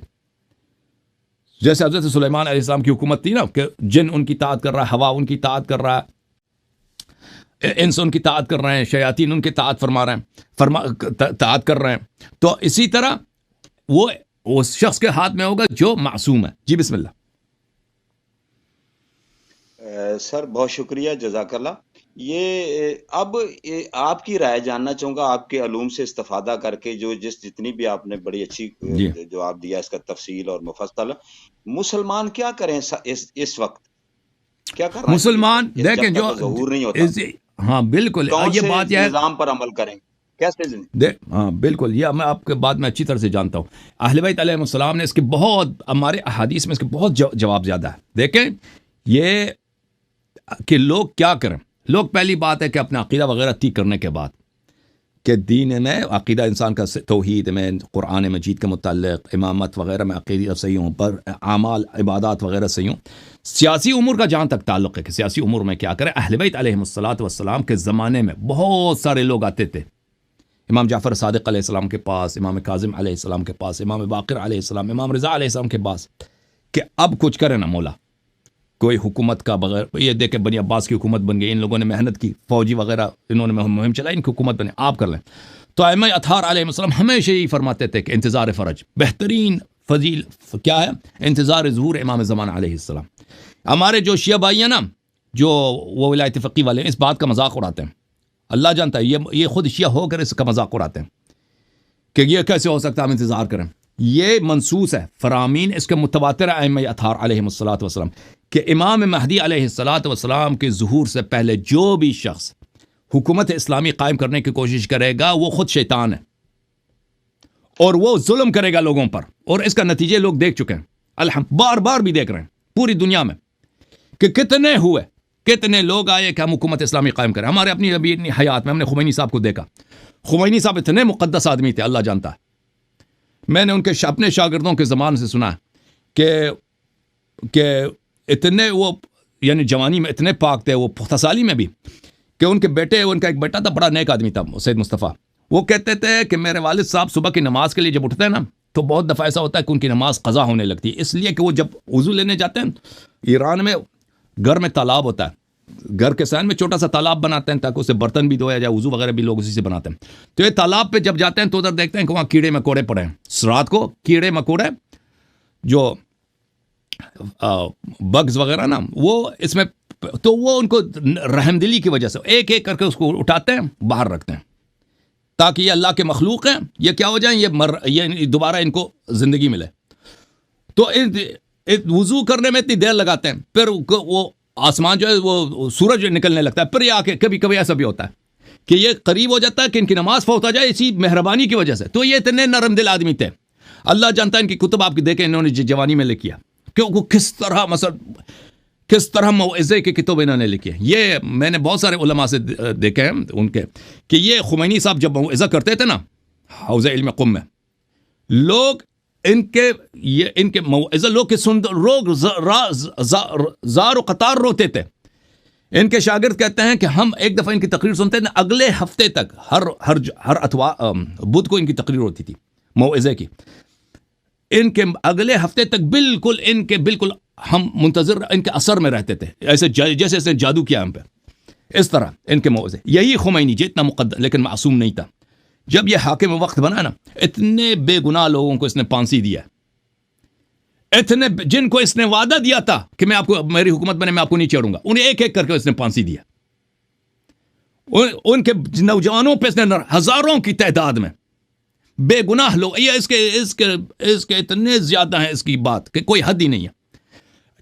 جیسے حضرت سلیمان علیہ السلام کی حکومت تھی نا، کہ جن ان کی اطاعت کر رہا ہے، ہوا ان کی اطاعت کر رہا ہے، انس ان کی اطاعت کر رہے ہیں، شیاطین ان کی اطاعت فرما رہے ہیں، اطاعت کر رہے ہیں۔ تو اسی طرح وہ اس شخص کے ہاتھ میں ہوگا جو معصوم ہے۔ جی بسم اللہ۔
سر بہت شکریہ، جزاک اللہ۔ یہ اب آپ کی رائے جاننا چاہوں گا، آپ کے علوم سے استفادہ کر کے، جو جتنی بھی آپ نے بڑی اچھی جواب دیا اس کا تفصیل اور مفصل، مسلمان کیا کریں اس وقت؟ کیا کرنا
مسلمان دیکھیں جو
ظہور نہیں ہوتا،
ہاں بالکل، یہ بات یہ
نظام پر عمل کریں کیسے؟
ہاں بالکل، یہ میں آپ کے بات میں اچھی طرح سے جانتا ہوں۔ اہل بیت علیہ السلام نے اس کے بہت، ہمارے احادیث میں اس کے بہت جواب زیادہ ہے۔ دیکھیں یہ کہ لوگ کیا کریں، لوگ پہلی بات ہے کہ اپنا عقیدہ وغیرہ ٹھیک کرنے کے بعد، کہ دین میں عقیدہ انسان کا توحید میں، قرآن مجید کے متعلق، امامت وغیرہ میں عقیدہ صحیح ہوں، پر اعمال عبادات وغیرہ صحیح ہوں۔ سیاسی امور کا جہاں تک تعلق ہے کہ سیاسی امور میں کیا کریں، اہل بیت علیہ السلام کے زمانے میں بہت سارے لوگ آتے تھے، امام جعفر صادق علیہ السلام کے پاس، امام کاظم علیہ السلام کے پاس، امام باقر علیہ السلام، امام رضا علیہ السلام کے پاس، کہ اب کچھ کرے نا مولا، کوئی حکومت کا بغیر، یہ دیکھیں بنی عباس کی حکومت بن گئی، ان لوگوں نے محنت کی، فوجی وغیرہ انہوں نے مہم چلائی، ان کی حکومت بنے، آپ کر لیں۔ تو ائمہ اطہار علیہ السلام ہمیشہ یہی فرماتے تھے کہ انتظار فرج بہترین فضیل کیا ہے؟ انتظار ظہور امام زمان علیہ السلام۔ ہمارے جو شیعہ بھائی ہیں نا، جو وہ ولایت فقی والے ہیں، اس بات کا مذاق اڑاتے ہیں، اللہ جانتا ہے، یہ خود شیعہ ہو کر اس کا مذاق اڑاتے ہیں کہ یہ کیسے ہو سکتا ہے، ہم انتظار کریں۔ یہ منصوص ہے، فرامین اس کے متواتر ائمہ اطہار علیہ السلام کہ امام مہدی علیہ السلام کے ظہور سے پہلے جو بھی شخص حکومت اسلامی قائم کرنے کی کوشش کرے گا وہ خود شیطان ہے، اور وہ ظلم کرے گا لوگوں پر، اور اس کا نتیجے لوگ دیکھ چکے ہیں، بار بار بھی دیکھ رہے ہیں پوری دنیا میں، کہ کتنے لوگ آئے کہ ہم حکومت اسلامی قائم کریں۔ ہمارے اپنی حیات میں ہم نے خمینی صاحب کو دیکھا، خمینی صاحب اتنے مقدس آدمی تھے، اللہ جانتا ہے، میں نے ان کے اپنے شاگردوں کے زبان سے سنا کہ کہ اتنے وہ یعنی جوانی میں اتنے پاک تھے, وہ پختہ سالی میں بھی, کہ ان کے بیٹے, ان کا ایک بیٹا تھا بڑا نیک آدمی تھا سید مصطفیٰ, وہ کہتے تھے کہ میرے والد صاحب صبح کی نماز کے لیے جب اٹھتے ہیں نا تو بہت دفعہ ایسا ہوتا ہے کہ ان کی نماز قضا ہونے لگتی ہے, اس لیے کہ وہ جب وضو لینے جاتے ہیں, ایران میں گھر میں تالاب ہوتا ہے, گھر کے سائن میں چھوٹا سا تالاب بناتے ہیں تاکہ اسے برتن بھی دھویا جائے, وضو وغیرہ بھی لوگ اسی سے بناتے ہیں. تو یہ تالاب پہ جب جاتے ہیں تو ادھر دیکھتے ہیں کہ وہاں کیڑے مکوڑے پڑے ہیں, رات کو کیڑے مکوڑے جو بگز وغیرہ نا, وہ اس میں, تو وہ ان کو رحم دلی کی وجہ سے ایک ایک کر کے اس کو اٹھاتے ہیں باہر رکھتے ہیں تاکہ یہ اللہ کے مخلوق ہیں, یہ کیا ہو جائیں, یہ دوبارہ ان کو زندگی ملے. تو وضو کرنے میں اتنی دیر لگاتے ہیں, پھر وہ آسمان جو ہے وہ سورج نکلنے لگتا ہے, پھر یہ آ کے کبھی کبھی ایسا بھی ہوتا ہے کہ یہ قریب ہو جاتا ہے کہ ان کی نماز فوت ہو جائے اسی مہربانی کی وجہ سے. تو یہ اتنے نرم دل آدمی تھے, اللہ جانتا ہے ان کی کتب آپ کی دیکھیں انہوں نے جوانی میں لکھی ہے کہ وہ کس طرح مثلا کس طرح موعظے کی کتب انہوں نے لکھی ہے. یہ میں نے بہت سارے علماء سے دیکھے ہیں ان کے کہ یہ خمینی صاحب جب موعظہ کرتے تھے نا حوض علم قم میں, لوگ ان کے موعظہ لوگ کے سن لوگ زار و قطار روتے تھے. ان کے شاگرد کہتے ہیں کہ ہم ایک دفعہ ان کی تقریر سنتے ہیں, اگلے ہفتے تک ہر اتوار بدھ کو ان کی تقریر ہوتی تھی موعظے کی, ان کے اگلے ہفتے تک بالکل ہم منتظر ان کے اثر میں رہتے تھے, ایسے جیسے اس نے جادو کیا ہم پہ, اس طرح ان کے موعظے. یہی خمینی جتنا مقدس لیکن معصوم نہیں تھا. جب یہ حاکم وقت بنا نا, اتنے بے گناہ لوگوں کو اس نے پھانسی دیا, اتنے جن کو اس نے وعدہ دیا تھا کہ میں آپ کو, میری حکومت بنے میں آپ کو نہیں چھوڑوں گا, انہیں ایک ایک کر کے اس نے پھانسی دیا. ان کے نوجوانوں پہ اس نے ہزاروں کی تعداد میں بے گناہ لوگ, یہ اس کے اتنے زیادہ ہیں اس کی بات کہ کوئی حد ہی نہیں ہے.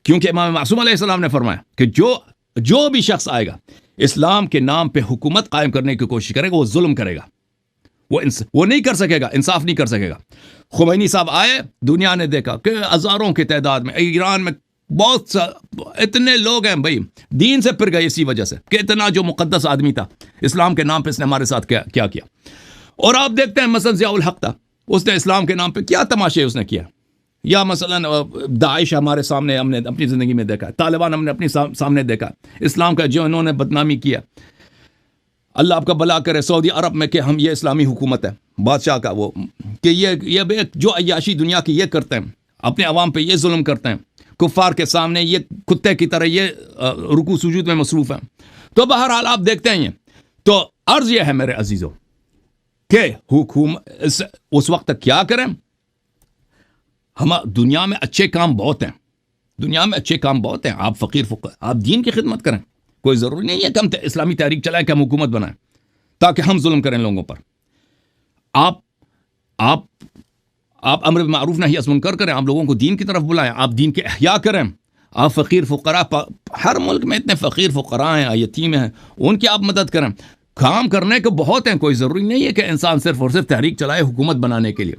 کیونکہ امام معصوم علیہ السلام نے فرمایا کہ جو بھی شخص آئے گا اسلام کے نام پہ حکومت قائم کرنے کی کوشش کرے گا, وہ ظلم کرے گا, وہ نہیں کر سکے گا, انصاف نہیں کر سکے گا. خمینی صاحب آئے, دنیا نے دیکھا کہ ہزاروں کی تعداد میں ایران میں بہت اتنے لوگ ہیں بھائی دین سے پھر گئے اسی وجہ سے کہ اتنا جو مقدس آدمی تھا اسلام کے نام پہ اس نے ہمارے ساتھ کیا. اور آپ دیکھتے ہیں مثلا ضیاء الحق تھا, اس نے اسلام کے نام پہ کیا تماشے اس نے کیا, یا مثلا داعش ہمارے سامنے ہم نے اپنی زندگی میں دیکھا, طالبان ہم نے اپنی سامنے دیکھا, اسلام کا جو انہوں نے بدنامی کیا. اللہ آپ کا بلا کرے سعودی عرب میں کہ ہم یہ اسلامی حکومت ہے بادشاہ کا, وہ کہ یہ جو عیاشی دنیا کی یہ کرتے ہیں, اپنے عوام پہ یہ ظلم کرتے ہیں, کفار کے سامنے یہ کتے کی طرح یہ رکوع سجود میں مصروف ہیں. تو بہرحال آپ دیکھتے ہیں یہ. تو عرض یہ ہے میرے عزیزوں کہ حکومت اس وقت تک کیا کریں, ہم دنیا میں اچھے کام بہت ہیں, دنیا میں اچھے کام بہت ہیں. آپ آپ دین کی خدمت کریں, کوئی ضروری نہیں ہے کہ ہم اسلامی تحریک چلائیں کہ ہم حکومت بنائیں تاکہ ہم ظلم کریں لوگوں پر. آپ امر بالمعروف نہی عن المنکر کریں, آپ لوگوں کو دین کی طرف بلائیں, آپ دین کے احیاء کریں. آپ فقیر فقراء, ہر ملک میں اتنے فقیر فقراء ہیں, یتیم ہیں, ان کی آپ مدد کریں. کام کرنے کے بہت ہیں, کوئی ضروری نہیں ہے کہ انسان صرف اور صرف تحریک چلائے حکومت بنانے کے لیے.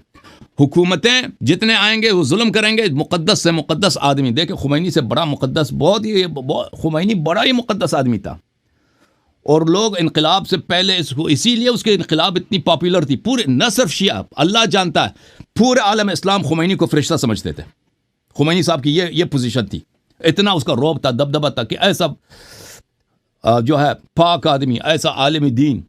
حکومتیں جتنے آئیں گے وہ ظلم کریں گے. مقدس سے مقدس آدمی دیکھیں, خمینی سے بڑا مقدس, خمینی بڑا ہی مقدس آدمی تھا. اور لوگ انقلاب سے پہلے اسی لیے اس کے انقلاب اتنی پاپولر تھی, پورے نہ صرف شیعہ, اللہ جانتا ہے پورے عالم اسلام خمینی کو فرشتہ سمجھتے تھے. خمینی صاحب کی یہ پوزیشن تھی, اتنا اس کا رعب تھا, دبدبہ تھا کہ ایسا جو ہے پاک آدمی, ایسا عالم دین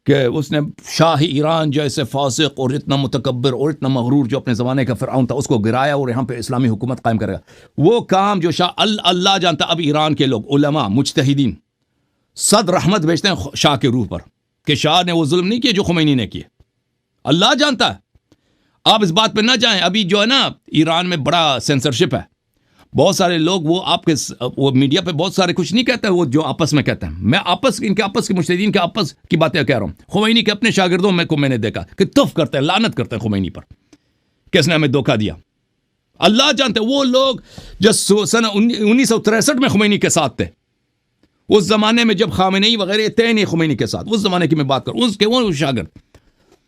کہ اس نے شاہ ایران جیسے فاسق اور اتنا متکبر اور اتنا مغرور جو اپنے زمانے کا فرعون تھا اس کو گرایا اور یہاں پہ اسلامی حکومت قائم کرے گا. وہ کام جو اللہ جانتا. اب ایران کے لوگ علماء مجتہدین صد رحمت بھیجتے ہیں شاہ کے روح پر کہ شاہ نے وہ ظلم نہیں کیے جو خمینی نے کیے. اللہ جانتا ہے. آپ اس بات پہ نہ جائیں. ابھی جو ہے نا ایران میں بڑا سینسرشپ ہے, بہت سارے لوگ وہ میڈیا پہ بہت سارے کچھ نہیں کہتے, وہ جو آپس میں کہتے ہیں. میں ان کے آپس کے مجتہدین کے آپس کی باتیں کہہ رہا ہوں. خمینی کے اپنے شاگردوں میں نے دیکھا کہ تف کرتے ہیں, لعنت کرتے ہیں خمینی پر, کس نے ہمیں دھوکہ دیا. اللہ جانتے ہیں وہ لوگ جو سن 1963 میں خمینی کے ساتھ تھے, اس زمانے میں جب خامنئی وغیرہ تھے نہیں خمینی کے ساتھ, اس زمانے کی میں بات کروں, اس کے وہ شاگرد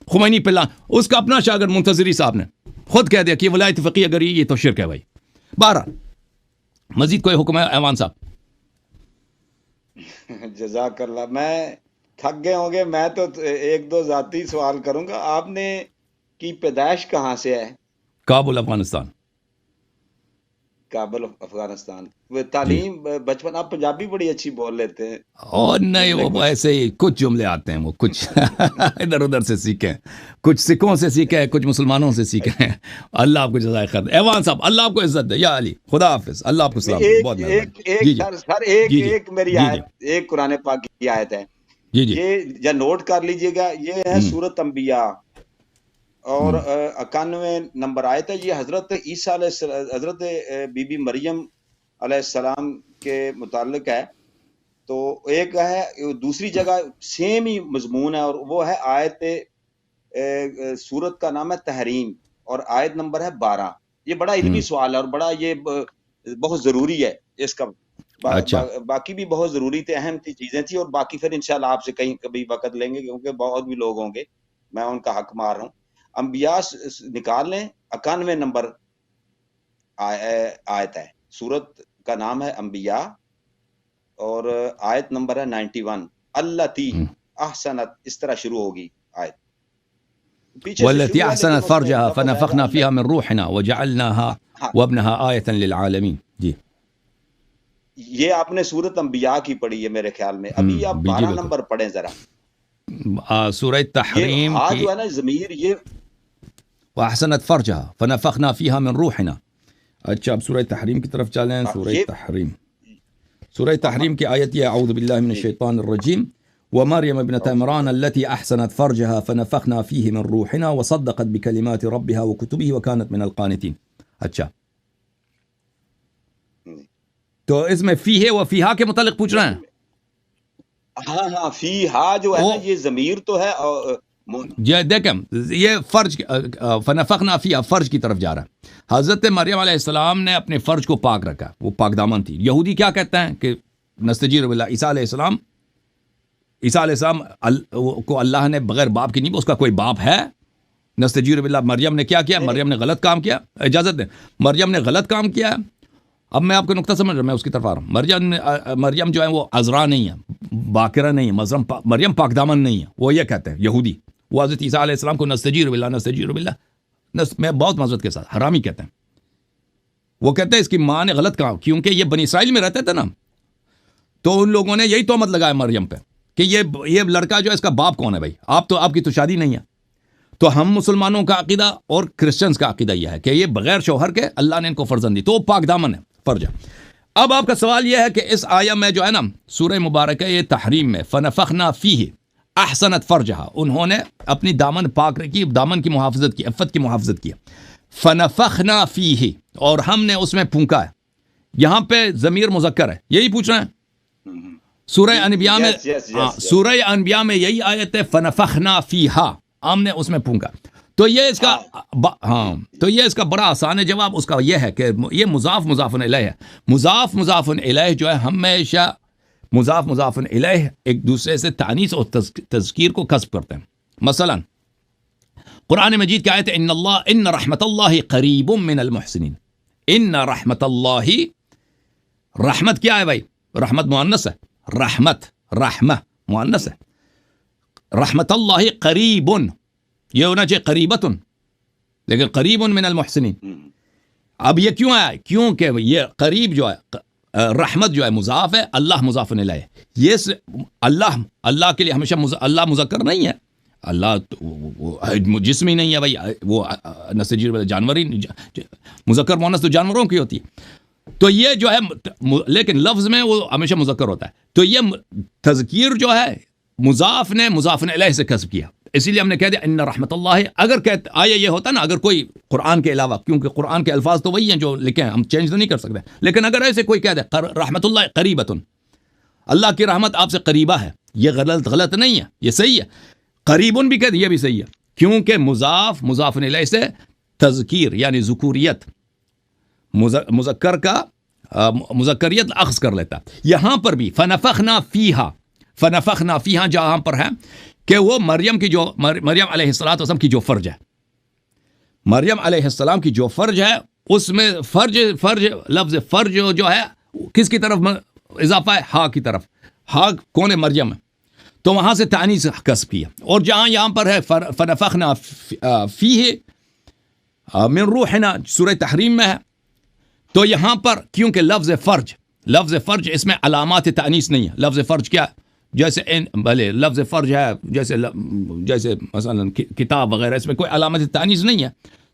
خمینی پہ اس کا اپنا شاگرد منتظری صاحب نے خود کہہ دیا کہ ولایت فقیہ اگر یہ تو شرک ہے بھائی. بہرحال مزید کوئی حکم ہے ایوان صاحب؟
جزاک اللہ. میں تھک گئے ہوں گے, میں تو ایک دو ذاتی سوال کروں گا. آپ نے کی پیدائش کہاں سے ہے؟
کابل افغانستان.
کابل افغانستان. وہ تعلیم بچپن آپ پنجابی بڑی اچھی بول لیتے ہیں.
اور نہیں وہ ایسے ہی کچھ جملے آتے ہیں وہ کچھ ادھر ادھر سے سیکھیں, کچھ سکھوں سے سیکھیں, کچھ مسلمانوں سے سیکھیں. اللہ آپ کو جزائے خیر. ایوان صاحب اللہ آپ کو عزت دے. یا علی خدا حافظ, اللہ آپ کو سلام. بہت مہربانی.
سر ایک میری آیت, ایک قرآن پاک کی آیت ہے, یہ یا نوٹ کر لیجئے گا, یہ ہے سورۃ انبیاء اور 91 نمبر آیت ہے. یہ حضرت عیسیٰ حضرت بی بی مریم علیہ السلام کے متعلق ہے. تو ایک ہے, دوسری جگہ سیم ہی مضمون ہے, اور وہ ہے آیت سورت کا نام ہے تحریم اور آیت نمبر ہے 12. یہ بڑا علمی سوال ہے اور بڑا یہ بہت ضروری ہے اس کا. باقی بھی بہت ضروری تھے, اہم چیزیں تھیں, اور باقی پھر انشاءاللہ آپ سے کہیں کبھی وقت لیں گے, کیونکہ بہت بھی لوگ ہوں گے, میں ان کا حق مار رہا ہوں. انبیاء نکال لیں, 91 نمبر آیت ہے, سورت کا نام ہے انبیاء اور آیت نمبر ہے 91. التی احسنت, اس طرح شروع ہوگی آیت.
والتي احسنت فرجها فنفخنا فيها من روحنا وجعلناها وابنها آية للعالمين. جی
یہ آپ نے سورت انبیاء کی پڑھی ہے میرے خیال میں. ابھی آپ 12 نمبر پڑھیں ذرا,
سورہ تحریم
کی جو ہے نا ضمیر, یہ
واحسنت فرجها فنفخنا فيها من روحنا. اچھا اب سورہ تحریم کی طرف چلیں. سورہ تحریم کی آیت یہ, اعوذ باللہ من الشیطان الرجیم, ومريم ابنة عمران التي احسنت فرجها فنفخنا فيه من روحنا وصدقت بكلمات ربها وكتبه وكانت من القانتين. اچھا تو اس میں فی ہے و فیہا کے متعلق پوچھ رہے ہیں.
ہاں فیہا جو ہے نا, یہ ضمیر تو ہے.
جی دیکھیں, یہ فرج فنفخنا فیہا فرج کی طرف جا رہا ہے. حضرت مریم علیہ السلام نے اپنے فرج کو پاک رکھا, وہ پاک دامن تھی. یہودی کیا کہتے ہیں کہ نستجیر باللہ, عیسیٰ علیہ السلام کو اللہ نے بغیر باپ کی نہیں, اس کا کوئی باپ ہے. نستجیر باللہ, مریم نے کیا کیا, مریم نے غلط کام کیا. اجازت دیں, مریم نے غلط کام کیا. اب میں آپ کو نقطہ سمجھ رہا ہوں, میں اس کی طرف آ رہا ہوں. مریم جو ہے وہ عذرا نہیں ہے, باکرہ نہیں ہے, مریم پاک دامن نہیں ہے. وہ یہ کہتے ہیں یہودی, وہ حضرت عیسیٰ علیہ السلام کو نستجیر باللہ میں بہت معذرت کے ساتھ حرامی کہتے ہیں. وہ کہتے ہیں اس کی ماں نے غلط کام, کیونکہ یہ بنی اسرائیل میں رہتے تھے نا, تو ان لوگوں نے یہی تہمت لگایا مریم پہ کہ یہ لڑکا جو ہے اس کا باپ کون ہے بھائی, آپ کی تو شادی نہیں ہے. تو ہم مسلمانوں کا عقیدہ اور کرسچنز کا عقیدہ یہ ہے کہ یہ بغیر شوہر کے اللہ نے ان کو فرزند دی, تو وہ پاک دامن ہے, فرج ہے. اب آپ کا سوال یہ ہے کہ اس آیہ میں جو ہے نا سورہ مبارکہ یہ تحریم میں, فنفخنا فیہ احسنت فرجہا, انہوں نے اپنی دامن پاک رکھی, دامن کی محافظت کی, عفت کی محافظت کی. فنفخنا فیہ, اور ہم نے اس میں پھونکا ہے. یہاں پہ ضمیر مذکر ہے, یہی پوچھ رہے ہیں. سورہ انبیاء میں سورہ انبیاء میں یہی آیت ہے, فنفخنا فیہا, ہم نے اس میں پھونکا. تو یہ اس کا بڑا آسان ہے جواب اس کا یہ ہے کہ یہ مضاف مضاف الیہ ہے. مضاف الیہ جو ہے ہمیشہ مضاف الیہ ایک دوسرے سے تانیث اور تذکیر کو کسب کرتے ہیں. مثلا قرآن مجید کی آیت ہے, ان رحمت اللہ قریب من المحسنین. ان رحمت اللہ, رحمت کیا ہے بھائی, رحمت مؤنث ہے, رحمہ مؤنث ہے. رحمت اللہ قریب, یہ ہونا چاہیے قریبتن, لیکن قریب من المحسنین. اب یہ کیوں آیا, کیونکہ یہ قریب جو ہے, رحمت جو ہے مضاف ہے, اللہ مضاف الیہ. یہ اللہ کے لیے ہمیشہ اللہ مذکر نہیں ہے, اللہ جسمی نہیں ہے بھائی, وہ نسجیر جانور ہی, مذکر مؤنث تو جانوروں کی ہوتی ہے. تو یہ جو ہے, لیکن لفظ میں وہ ہمیشہ مذکر ہوتا ہے. تو یہ تذکیر جو ہے مضاف نے مضاف الیہ سے کسب کیا, اسی لیے ہم نے کہہ دیا ان رحمت اللہ. اگر آیا یہ ہوتا نا, اگر کوئی قرآن کے علاوہ, کیونکہ قرآن کے الفاظ تو وہی ہیں جو لکھے ہیں, ہم چینج تو نہیں کر سکتے, لیکن اگر ایسے کوئی کہہ دے رحمت اللہ قریبتن, اللہ کی رحمت آپ سے قریبہ ہے, یہ غلط نہیں ہے, یہ صحیح ہے. قریبن بھی کہہ دے, یہ بھی صحیح ہے, کیونکہ مضاف الیہ سے تذکیر یعنی ذکوریت, مذکر کا مذکریت اخذ کر لیتا. یہاں پر بھی فنفخنا فیہا جہاں پر ہے کہ وہ مریم علیہ السلام کی جو فرج ہے, مریم علیہ السلام کی جو فرج ہے, اس میں فرج لفظ فرج جو ہے کس کی طرف اضافہ ہے, ہا کی طرف. ہا کون ہے, مریم ہے, تو وہاں سے تانیث کسب کیا. اور جہاں یہاں پر ہے فنفخنا فیہ من روحنا, سورہ تحریم میں ہے, تو یہاں پر کیونکہ لفظ فرج اس میں علامات تانیث نہیں ہے. لفظ فرج کیا ہے؟ جیسے بھلے لفظ فرج ہے جیسے مثلا کتاب وغیرہ، اس میں کوئی علامت تانیث نہیں ہے،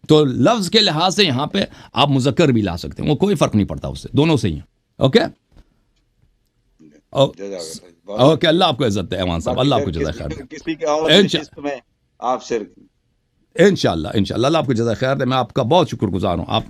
تو لفظ کے لحاظ سے یہاں پہ آپ مذکر بھی لا سکتے ہیں، وہ کوئی فرق نہیں پڑتا اس سے، دونوں سے ہی ہیں. اوکے اوکے، اللہ آپ کو عزت دے ایمان صاحب، اللہ آپ کو جزائے خیر دے.
کسی کے اور نشست میں آپ سے
انشاءاللہ اللہ آپ کو جزائے خیر دے. میں آپ کا بہت شکر گزار ہوں. آپ